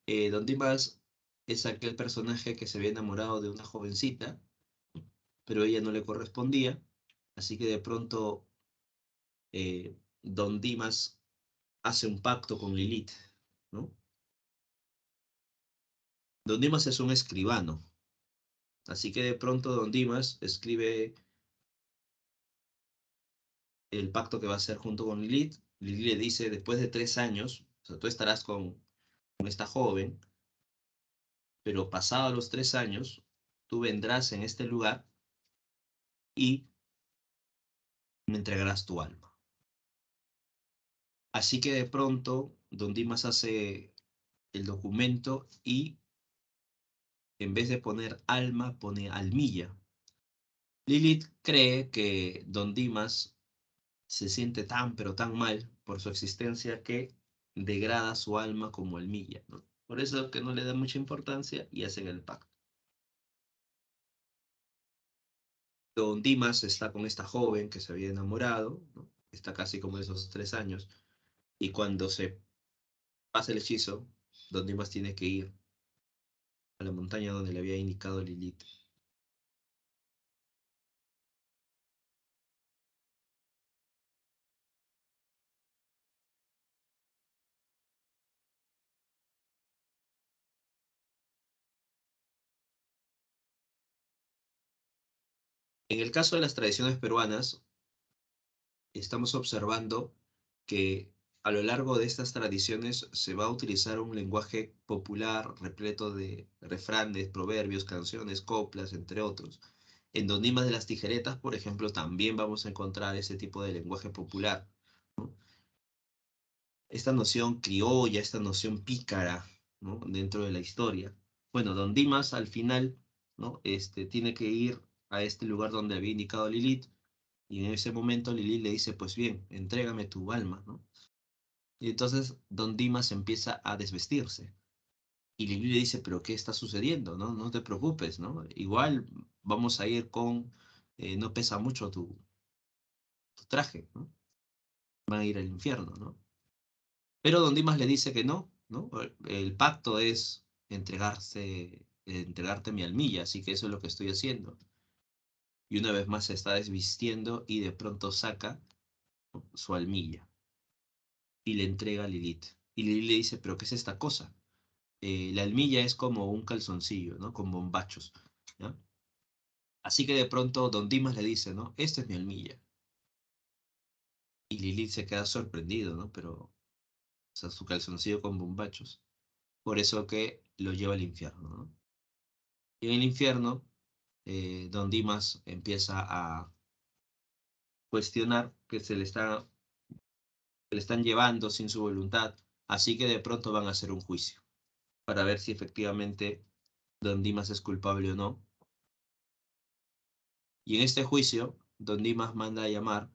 Don Dimas es aquel personaje que se había enamorado de una jovencita, pero ella no le correspondía, así que de pronto Don Dimas hace un pacto con Lilith, ¿no? Don Dimas es un escribano, así que de pronto Don Dimas escribe el pacto que va a hacer junto con Lilith. Lilith le dice, después de 3 años, o sea, tú estarás con esta joven, pero pasados los 3 años, tú vendrás en este lugar y me entregarás tu alma. Así que de pronto Don Dimas hace el documento y en vez de poner alma, pone almilla. Lilith cree que Don Dimas se siente tan pero tan mal por su existencia que degrada su alma como almilla, ¿no? Por eso que no le da mucha importancia y hacen el pacto. Don Dimas está con esta joven que se había enamorado, ¿no? Está casi como esos 3 años, y cuando se pasa el hechizo, Don Dimas tiene que ir a la montaña donde le había indicado Lilith. En el caso de las tradiciones peruanas, estamos observando que a lo largo de estas tradiciones se va a utilizar un lenguaje popular repleto de refranes, proverbios, canciones, coplas, entre otros. En Don Dimas de las Tijeretas, por ejemplo, también vamos a encontrar ese tipo de lenguaje popular, ¿no? Esta noción criolla, esta noción pícara, ¿no? Dentro de la historia. Bueno, Don Dimas al final, ¿no? Tiene que ir a este lugar donde había indicado Lilith, y en ese momento Lilith le dice, pues bien, entrégame tu alma, ¿no? Y entonces Don Dimas empieza a desvestirse. Y Lilith le dice, pero ¿qué está sucediendo? ¿No? No te preocupes, ¿no? Igual vamos a ir con, no pesa mucho tu traje, ¿no? Van a ir al infierno, ¿no? Pero Don Dimas le dice que no, ¿no? El pacto es entregarte mi almilla, así que eso es lo que estoy haciendo. Y una vez más se está desvistiendo y de pronto saca, ¿no?, su almilla y le entrega a Lilith. Y Lilith le dice, pero ¿qué es esta cosa? La almilla es como un calzoncillo, ¿no? Con bombachos, ¿no? Así que de pronto Don Dimas le dice, ¿no? Esta es mi almilla. Y Lilith se queda sorprendido, ¿no? Pero, o sea, su calzoncillo con bombachos. Por eso que lo lleva al infierno, ¿no? Y en el infierno, Don Dimas empieza a cuestionar que que le están llevando sin su voluntad. Así que de pronto van a hacer un juicio para ver si efectivamente Don Dimas es culpable o no. Y en este juicio, Don Dimas manda a llamar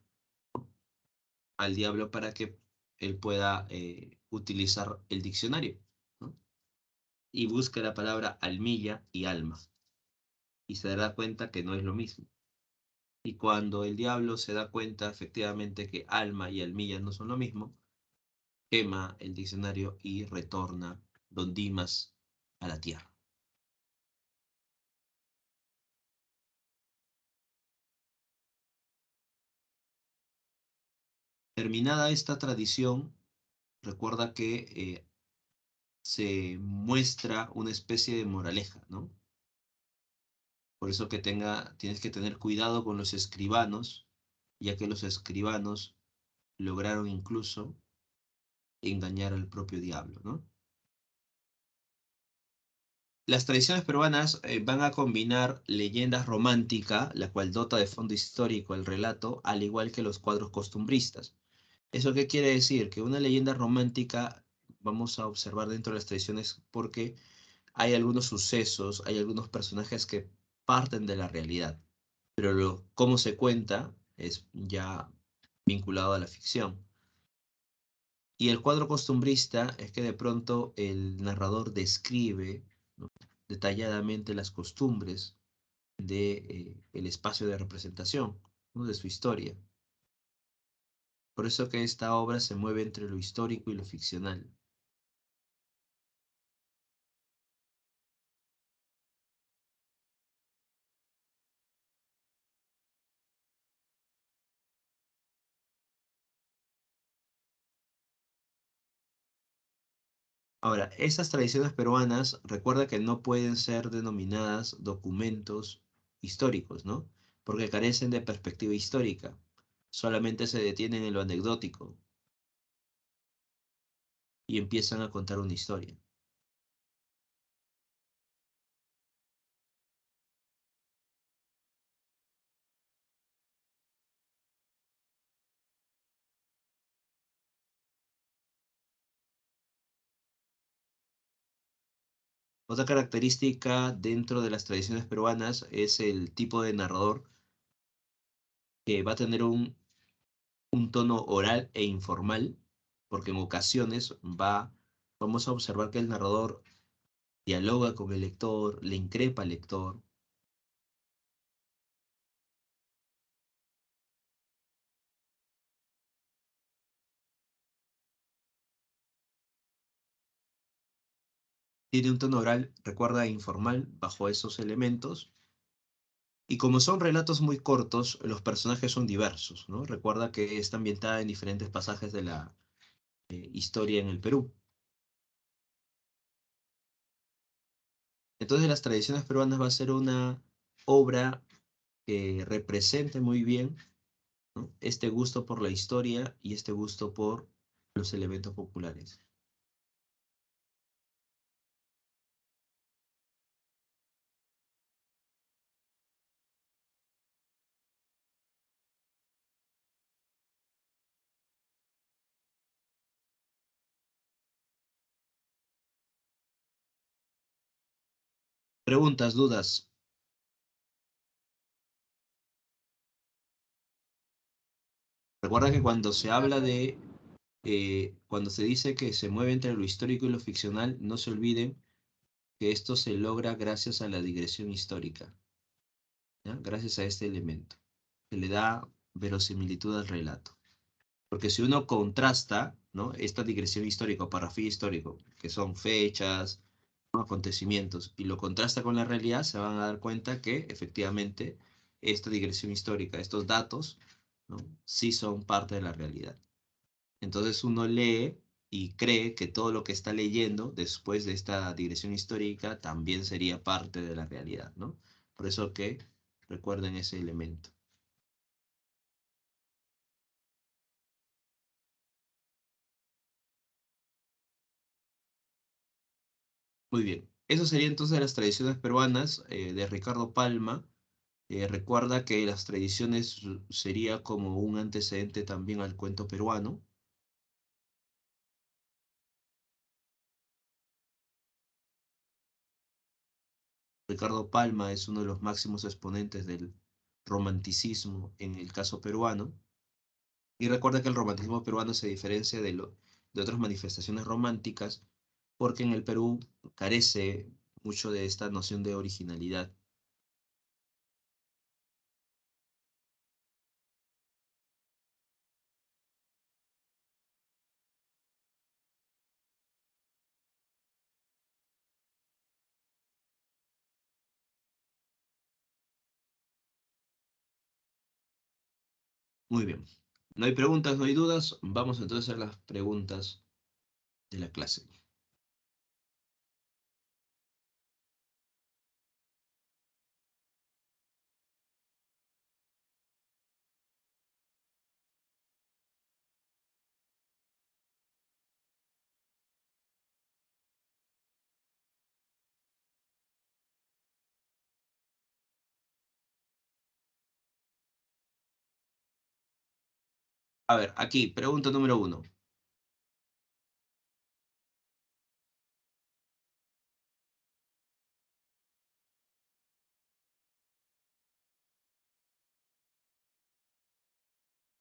al diablo para que él pueda utilizar el diccionario, ¿no? Y busca la palabra almilla y alma. Y se da cuenta que no es lo mismo. Y cuando el diablo se da cuenta efectivamente que alma y almilla no son lo mismo, quema el diccionario y retorna Don Dimas a la tierra. Terminada esta tradición, recuerda que se muestra una especie de moraleja, ¿no? Por eso que tienes que tener cuidado con los escribanos, ya que los escribanos lograron incluso engañar al propio diablo, ¿no? Las tradiciones peruanas van a combinar leyendas romántica, la cual dota de fondo histórico el relato, al igual que los cuadros costumbristas. ¿Eso qué quiere decir? Que una leyenda romántica vamos a observar dentro de las tradiciones porque hay algunos sucesos, hay algunos personajes que parten de la realidad, pero cómo se cuenta es ya vinculado a la ficción. Y el cuadro costumbrista es que de pronto el narrador describe, ¿no?, detalladamente las costumbres de, el espacio de representación, ¿no?, de su historia. Por eso que esta obra se mueve entre lo histórico y lo ficcional. Ahora, estas tradiciones peruanas, recuerda que no pueden ser denominadas documentos históricos, ¿no? Porque carecen de perspectiva histórica. Solamente se detienen en lo anecdótico y empiezan a contar una historia. Otra característica dentro de las tradiciones peruanas es el tipo de narrador que va a tener un tono oral e informal, porque en ocasiones vamos a observar que el narrador dialoga con el lector, le increpa al lector. Tiene un tono oral, recuerda, informal, bajo esos elementos. Y como son relatos muy cortos, los personajes son diversos, ¿no? Recuerda que está ambientada en diferentes pasajes de la historia en el Perú. Entonces, las tradiciones peruanas va a ser una obra que represente muy bien, ¿no?, este gusto por la historia y este gusto por los elementos populares. Preguntas, dudas. Recuerda que cuando se habla de, cuando se dice que se mueve entre lo histórico y lo ficcional, no se olviden que esto se logra gracias a la digresión histórica, ¿ya? Gracias a este elemento, que le da verosimilitud al relato. Porque si uno contrasta, ¿no?, esta digresión histórica o parrafía histórico, que son fechas, ¿no?, acontecimientos, y lo contrasta con la realidad, se van a dar cuenta que efectivamente esta digresión histórica, estos datos, ¿no?, sí son parte de la realidad. Entonces uno lee y cree que todo lo que está leyendo después de esta digresión histórica también sería parte de la realidad, ¿no? Por eso que recuerden ese elemento. Muy bien. Eso sería entonces las tradiciones peruanas de Ricardo Palma. Recuerda que las tradiciones sería como un antecedente también al cuento peruano. Ricardo Palma es uno de los máximos exponentes del romanticismo en el caso peruano. Y recuerda que el romanticismo peruano se diferencia de otras manifestaciones románticas porque en el Perú carece mucho de esta noción de originalidad. Muy bien. No hay preguntas, no hay dudas. Vamos entonces a las preguntas de la clase. A ver, aquí, pregunta número 1.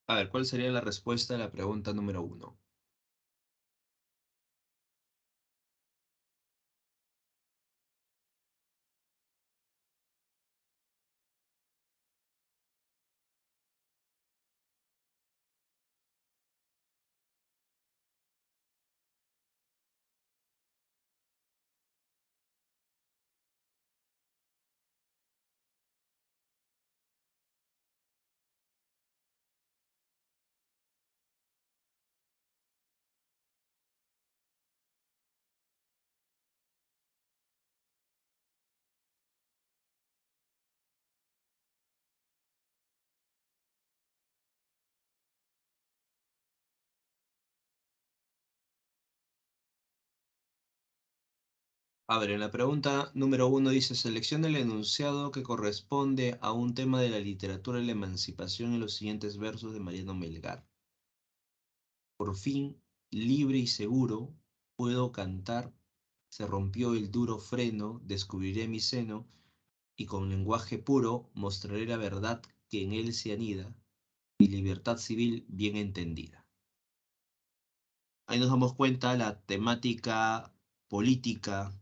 A ver, ¿cuál sería la respuesta a la pregunta número 1? A ver, en la pregunta número 1 dice, selecciona el enunciado que corresponde a un tema de la literatura de la emancipación en los siguientes versos de Mariano Melgar. Por fin, libre y seguro, puedo cantar, se rompió el duro freno, descubriré mi seno, y con lenguaje puro mostraré la verdad que en él se anida, mi libertad civil bien entendida. Ahí nos damos cuenta la temática política,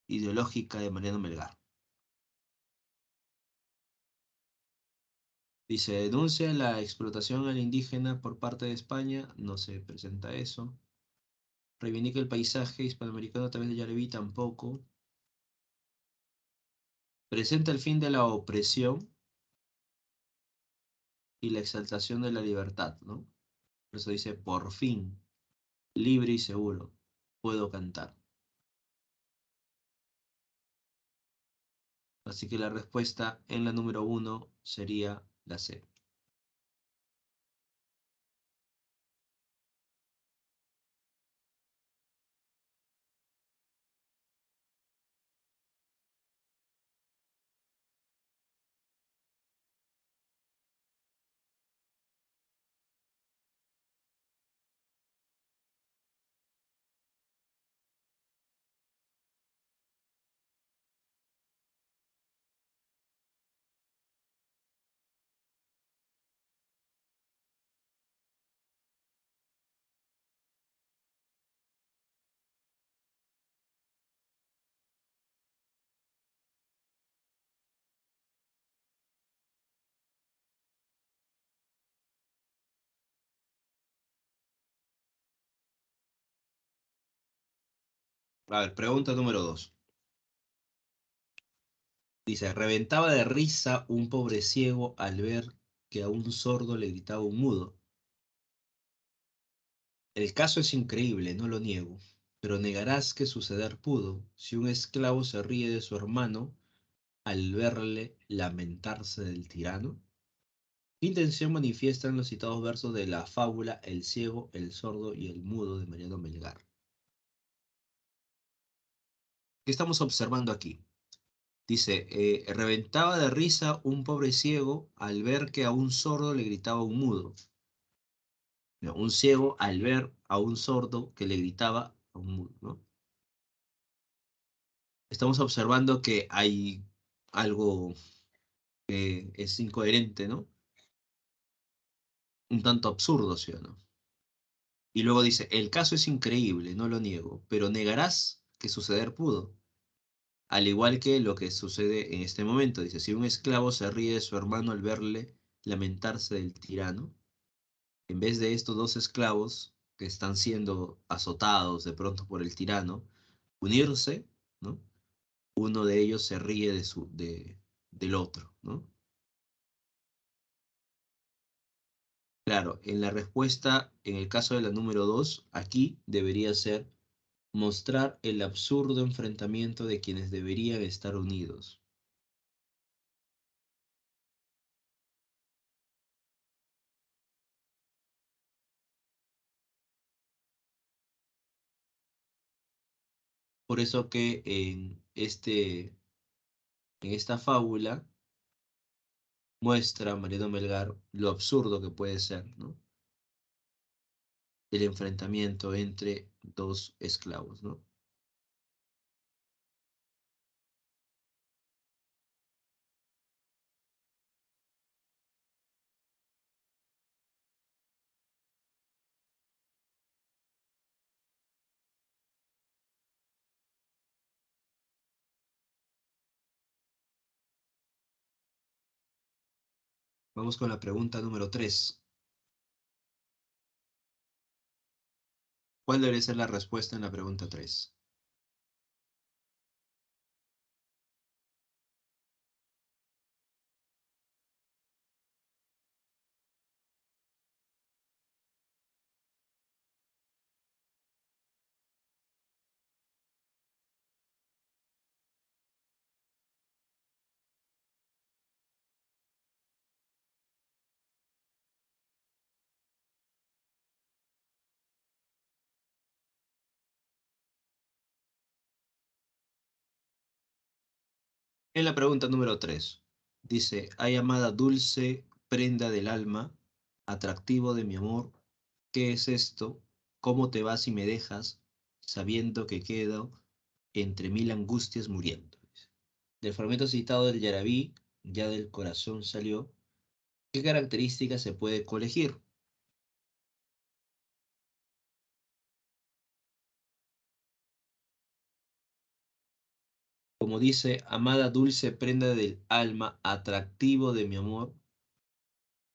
ideológica de Mariano Melgar. Dice, denuncia la explotación al indígena por parte de España, no se presenta eso. Reivindica el paisaje hispanoamericano a través de Yareví, tampoco. Presenta el fin de la opresión y la exaltación de la libertad, ¿no? Por eso dice, por fin, libre y seguro, puedo cantar. Así que la respuesta en la número 1 sería la C. A ver, pregunta número 2. Dice, reventaba de risa un pobre ciego al ver que a un sordo le gritaba un mudo. El caso es increíble, no lo niego, pero negarás que suceder pudo si un esclavo se ríe de su hermano al verle lamentarse del tirano. ¿Qué intención manifiestan los citados versos de la fábula El ciego, el sordo y el mudo de Mariano Melgar? ¿Qué estamos observando aquí? Dice, reventaba de risa un pobre ciego al ver que a un sordo le gritaba un mudo. No, un ciego al ver a un sordo que le gritaba a un mudo, ¿no? Estamos observando que hay algo que es incoherente, ¿no? Un tanto absurdo, ¿sí o no? Y luego dice, el caso es increíble, no lo niego, pero negarás que suceder pudo. Al igual que lo que sucede en este momento, dice, si un esclavo se ríe de su hermano al verle lamentarse del tirano, en vez de estos dos esclavos que están siendo azotados de pronto por el tirano, unirse, ¿no? Uno de ellos se ríe del otro, ¿no? Claro, en la respuesta, en el caso de la número 2, aquí debería ser mostrar el absurdo enfrentamiento de quienes deberían estar unidos. Por eso que en esta fábula muestra Mariano Melgar lo absurdo que puede ser, ¿no? El enfrentamiento entre dos esclavos, ¿no? Vamos con la pregunta número 3. ¿Cuál debería ser la respuesta en la pregunta 3? En la pregunta número 3 dice, ay amada dulce prenda del alma, atractivo de mi amor, ¿qué es esto? ¿Cómo te vas y me dejas, sabiendo que quedo entre mil angustias muriendo? Del fragmento citado del Yarabí, ya del corazón salió, ¿qué características se puede colegir? Como dice, amada dulce prenda del alma, atractivo de mi amor,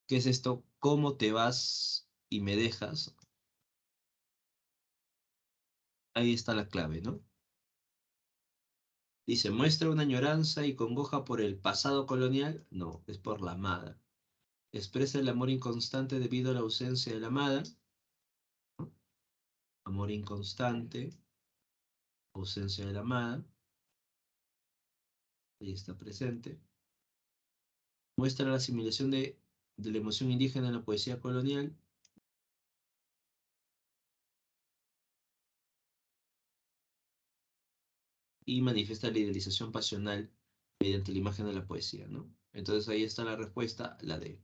¿qué es esto? ¿Cómo te vas y me dejas? Ahí está la clave, ¿no? Dice, ¿muestra una añoranza y congoja por el pasado colonial? No, es por la amada. ¿Expresa el amor inconstante debido a la ausencia de la amada? Amor inconstante, ausencia de la amada, ahí está presente. Muestra la asimilación de la emoción indígena en la poesía colonial y manifiesta la idealización pasional mediante la imagen de la poesía, ¿no? Entonces ahí está la respuesta, la D.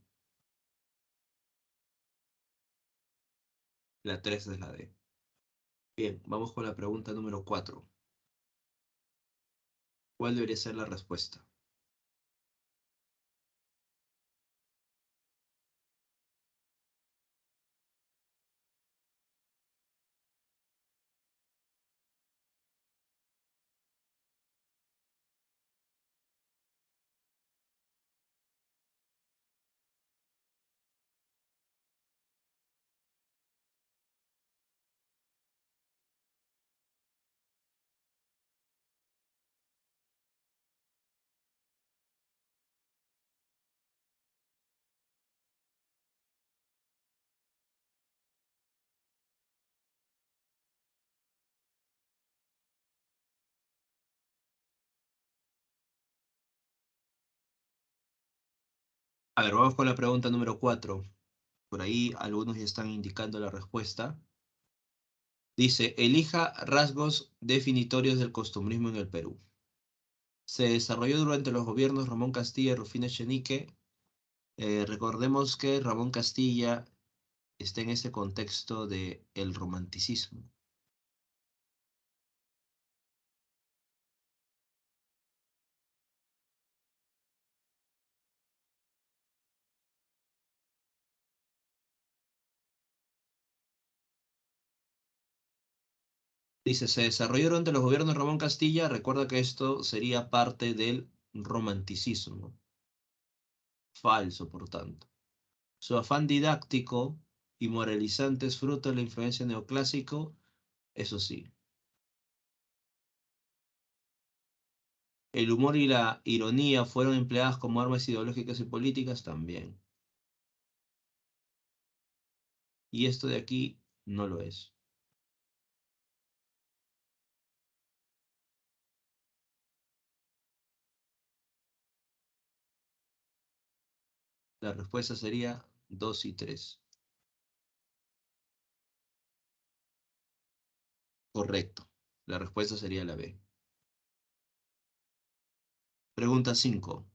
La 3 es la D. Bien, vamos con la pregunta número 4. ¿Cuál debería ser la respuesta? A ver, vamos con la pregunta número 4. Por ahí algunos ya están indicando la respuesta. Dice, elija rasgos definitorios del costumbrismo en el Perú. Se desarrolló durante los gobiernos Ramón Castilla y Rufino Echenique. Recordemos que Ramón Castilla está en ese contexto de el romanticismo. Dice, se desarrolló durante los gobiernos de Ramón Castilla. Recuerda que esto sería parte del romanticismo. Falso, por tanto. Su afán didáctico y moralizante es fruto de la influencia neoclásico, eso sí. El humor y la ironía fueron empleadas como armas ideológicas y políticas también. Y esto de aquí no lo es. La respuesta sería 2 y 3. Correcto. La respuesta sería la B. Pregunta 5.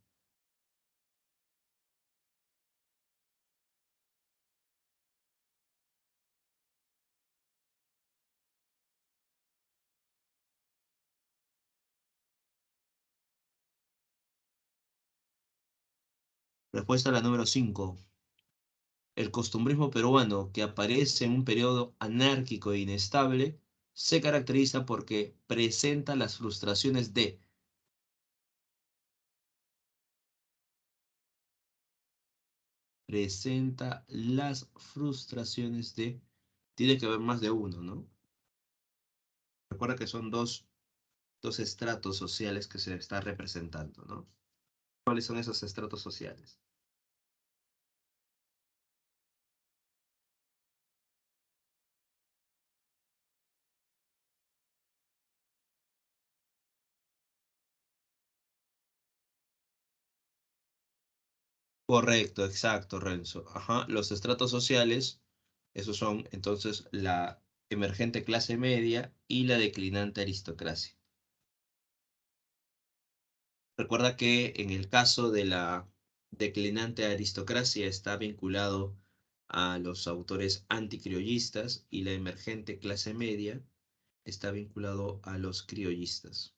Respuesta a la número 5. El costumbrismo peruano, que aparece en un periodo anárquico e inestable, se caracteriza porque presenta las frustraciones de. Presenta las frustraciones de. Tiene que haber más de uno, ¿no? Recuerda que son dos estratos sociales que se está representando, ¿no? ¿Cuáles son esos estratos sociales? Correcto, exacto, Renzo. Ajá, los estratos sociales, esos son entonces la emergente clase media y la declinante aristocracia. Recuerda que en el caso de la declinante aristocracia está vinculado a los autores anticriollistas y la emergente clase media está vinculado a los criollistas.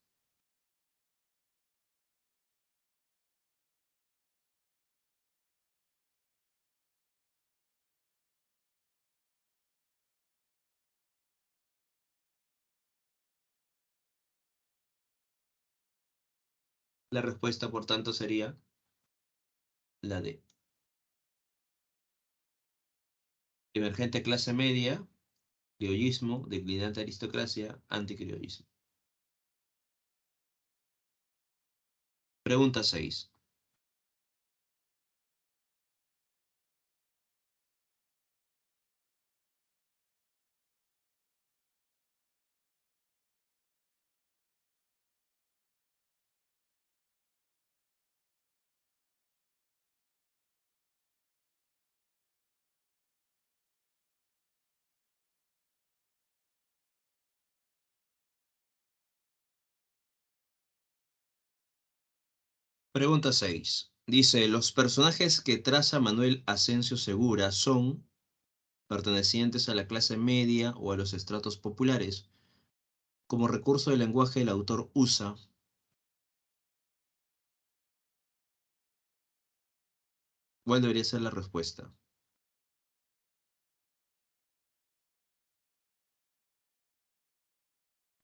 La respuesta, por tanto, sería la D. Emergente clase media, criollismo, declinante aristocracia, anticriollismo. Pregunta 6. Pregunta 6. Dice, los personajes que traza Manuel Asensio Segura son pertenecientes a la clase media o a los estratos populares. Como recurso de lenguaje, el autor usa. ¿Cuál debería ser la respuesta?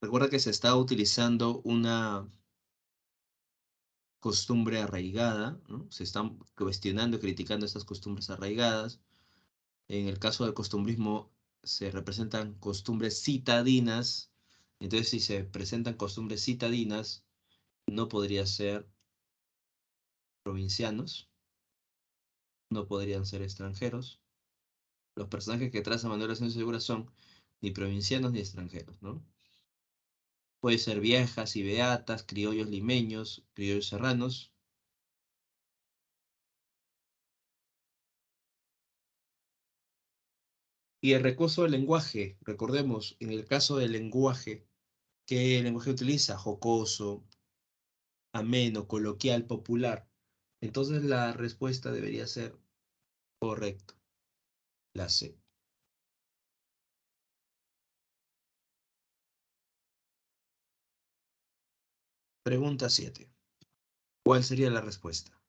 Recuerda que se está utilizando una costumbre arraigada, ¿no? Se están cuestionando y criticando estas costumbres arraigadas. En el caso del costumbrismo se representan costumbres citadinas. Entonces, si se presentan costumbres citadinas, no podría ser provincianos, no podrían ser extranjeros. Los personajes que traza Manuel Asensio Segura son ni provincianos ni extranjeros, ¿no? Puede ser viejas y beatas, criollos limeños, criollos serranos. Y el recurso del lenguaje, recordemos, en el caso del lenguaje, ¿qué lenguaje utiliza? Jocoso, ameno, coloquial, popular. Entonces la respuesta debería ser correcta, la C. Pregunta 7. ¿Cuál sería la respuesta?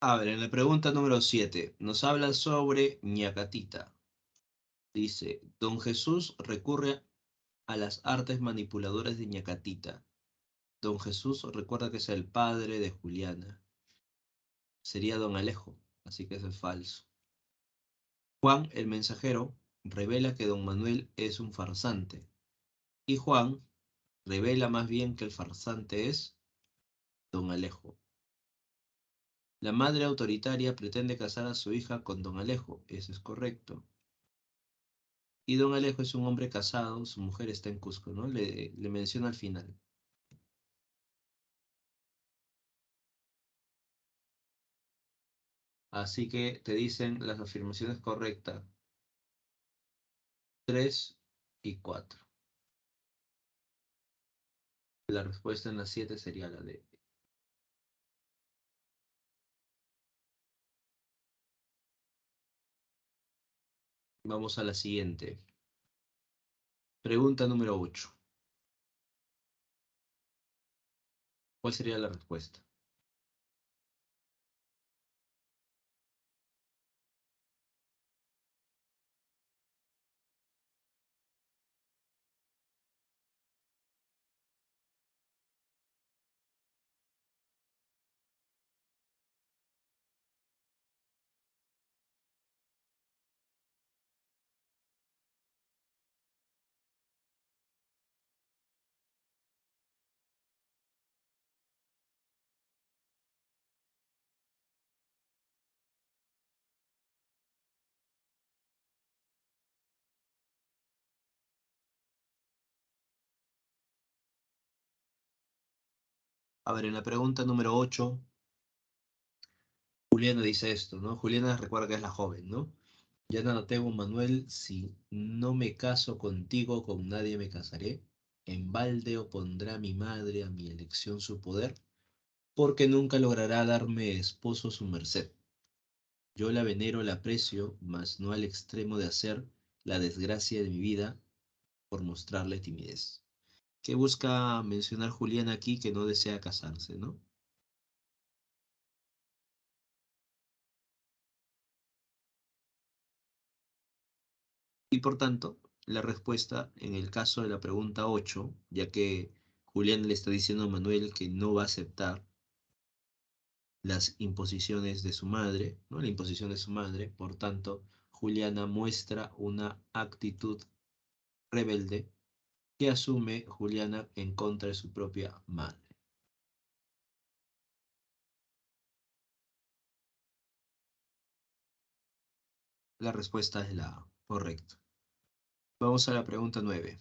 A ver, en la pregunta número 7 nos habla sobre ñacatita. Dice, don Jesús recurre a las artes manipuladoras de ñacatita. Don Jesús recuerda que es el padre de Juliana. Sería don Alejo, así que eso es falso. Juan, el mensajero, revela que don Manuel es un farsante. Y Juan revela más bien que el farsante es don Alejo. La madre autoritaria pretende casar a su hija con don Alejo, eso es correcto. Y don Alejo es un hombre casado, su mujer está en Cusco, ¿no? Le menciona al final. Así que te dicen las afirmaciones correctas, 3 y 4. La respuesta en la 7 sería la D. Vamos a la siguiente. Pregunta número 8. ¿Cuál sería la respuesta? A ver, en la pregunta número 8, Juliana dice esto, ¿no? Juliana recuerda que es la joven, ¿no? Ya nada temo, Manuel, si no me caso contigo, con nadie me casaré. En balde opondrá mi madre a mi elección su poder, porque nunca logrará darme esposo su merced. Yo la venero, la aprecio, mas no al extremo de hacer la desgracia de mi vida por mostrarle timidez. ¿Qué busca mencionar Julián aquí? Que no desea casarse, ¿no? Y por tanto, la respuesta en el caso de la pregunta 8, ya que Julián le está diciendo a Manuel que no va a aceptar las imposiciones de su madre, ¿no? La imposición de su madre, por tanto, Juliana muestra una actitud rebelde que asume Juliana en contra de su propia madre. La respuesta es la A, correcto. Vamos a la pregunta 9.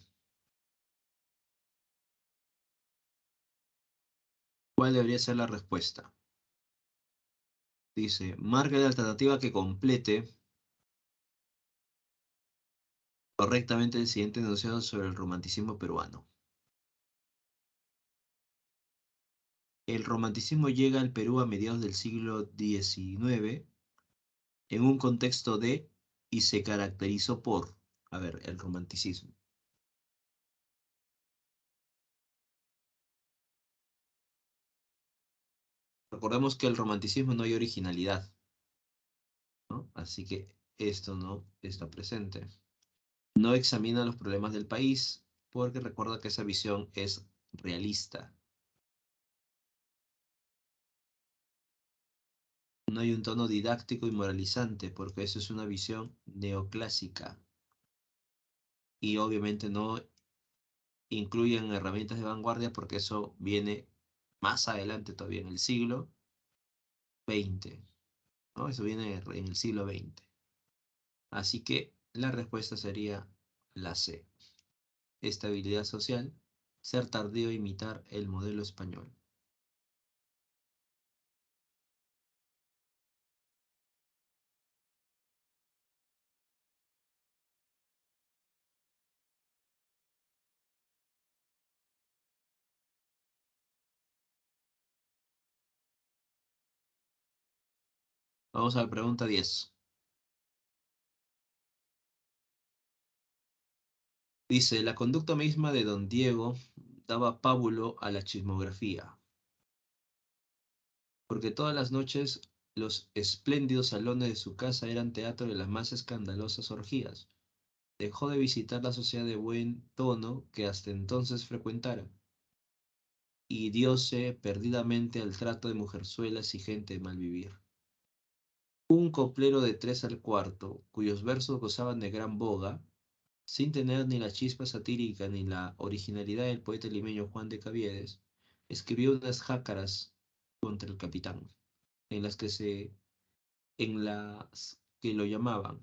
¿Cuál debería ser la respuesta? Dice, marca la alternativa que complete correctamente el siguiente enunciado sobre el romanticismo peruano. El romanticismo llega al Perú a mediados del siglo XIX en un contexto de y se caracterizó por, a ver, el romanticismo. Recordemos que el romanticismo no hay originalidad, ¿no? Así que esto no está presente. No examina los problemas del país porque recuerda que esa visión es realista. No hay un tono didáctico y moralizante porque eso es una visión neoclásica. Y obviamente no incluyen herramientas de vanguardia porque eso viene más adelante todavía en el siglo XX, ¿no? Eso viene en el siglo XX. Así que la respuesta sería la C. Estabilidad social, ser tardío e imitar el modelo español. Vamos a la pregunta 10. Dice, la conducta misma de don Diego daba pábulo a la chismografía, porque todas las noches los espléndidos salones de su casa eran teatro de las más escandalosas orgías. Dejó de visitar la sociedad de buen tono que hasta entonces frecuentara, y dióse perdidamente al trato de mujerzuelas y gente de mal vivir. Un coplero de 3 al cuarto, cuyos versos gozaban de gran boga, sin tener ni la chispa satírica ni la originalidad del poeta limeño Juan de Caviedes, escribió unas jácaras contra el capitán, en las que lo llamaban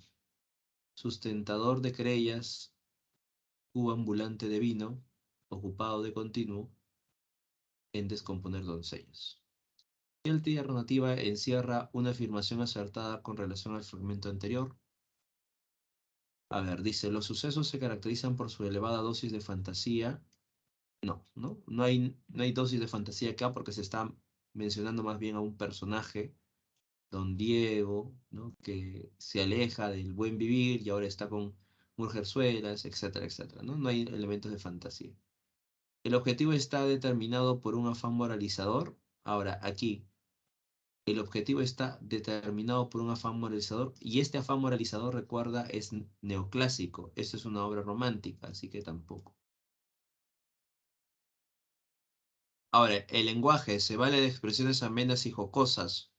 sustentador de querellas, cubo ambulante de vino, ocupado de continuo en descomponer doncellas. Y la alternativa encierra una afirmación acertada con relación al fragmento anterior. A ver, dice, los sucesos se caracterizan por su elevada dosis de fantasía. No hay dosis de fantasía acá porque se está mencionando más bien a un personaje, don Diego, ¿no? Que se aleja del buen vivir y ahora está con mujerzuelas, etcétera, etcétera, ¿no? No hay elementos de fantasía. El objetivo está determinado por un afán moralizador. Ahora, aquí, el objetivo está determinado por un afán moralizador y este afán moralizador, recuerda, es neoclásico. Esto es una obra romántica, así que tampoco. Ahora, el lenguaje se vale de expresiones amenas y jocosas.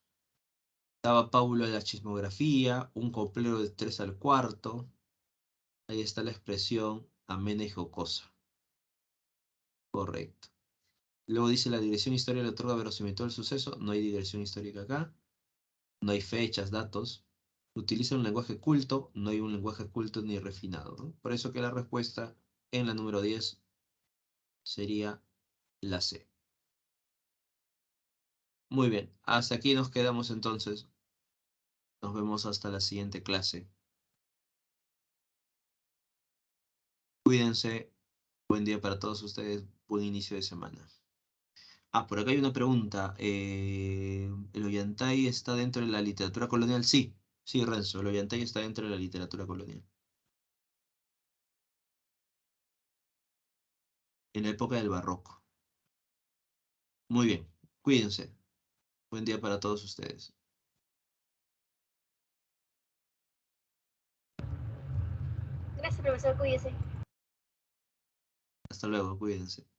Daba pábulo a la chismografía, un coplero de 3 al cuarto. Ahí está la expresión amena y jocosa. Correcto. Luego dice la digresión histórica le otorga verosimilitud al suceso. No hay digresión histórica acá. No hay fechas, datos. Utiliza un lenguaje culto. No hay un lenguaje culto ni refinado, ¿no? Por eso que la respuesta en la número 10 sería la C. Muy bien. Hasta aquí nos quedamos entonces. Nos vemos hasta la siguiente clase. Cuídense. Buen día para todos ustedes. Buen inicio de semana. Ah, por acá hay una pregunta. ¿El Ollantay está dentro de la literatura colonial? Sí, sí, Renzo. El Ollantay está dentro de la literatura colonial. En la época del barroco. Muy bien. Cuídense. Buen día para todos ustedes. Gracias, profesor, cuídese. Hasta luego. Cuídense.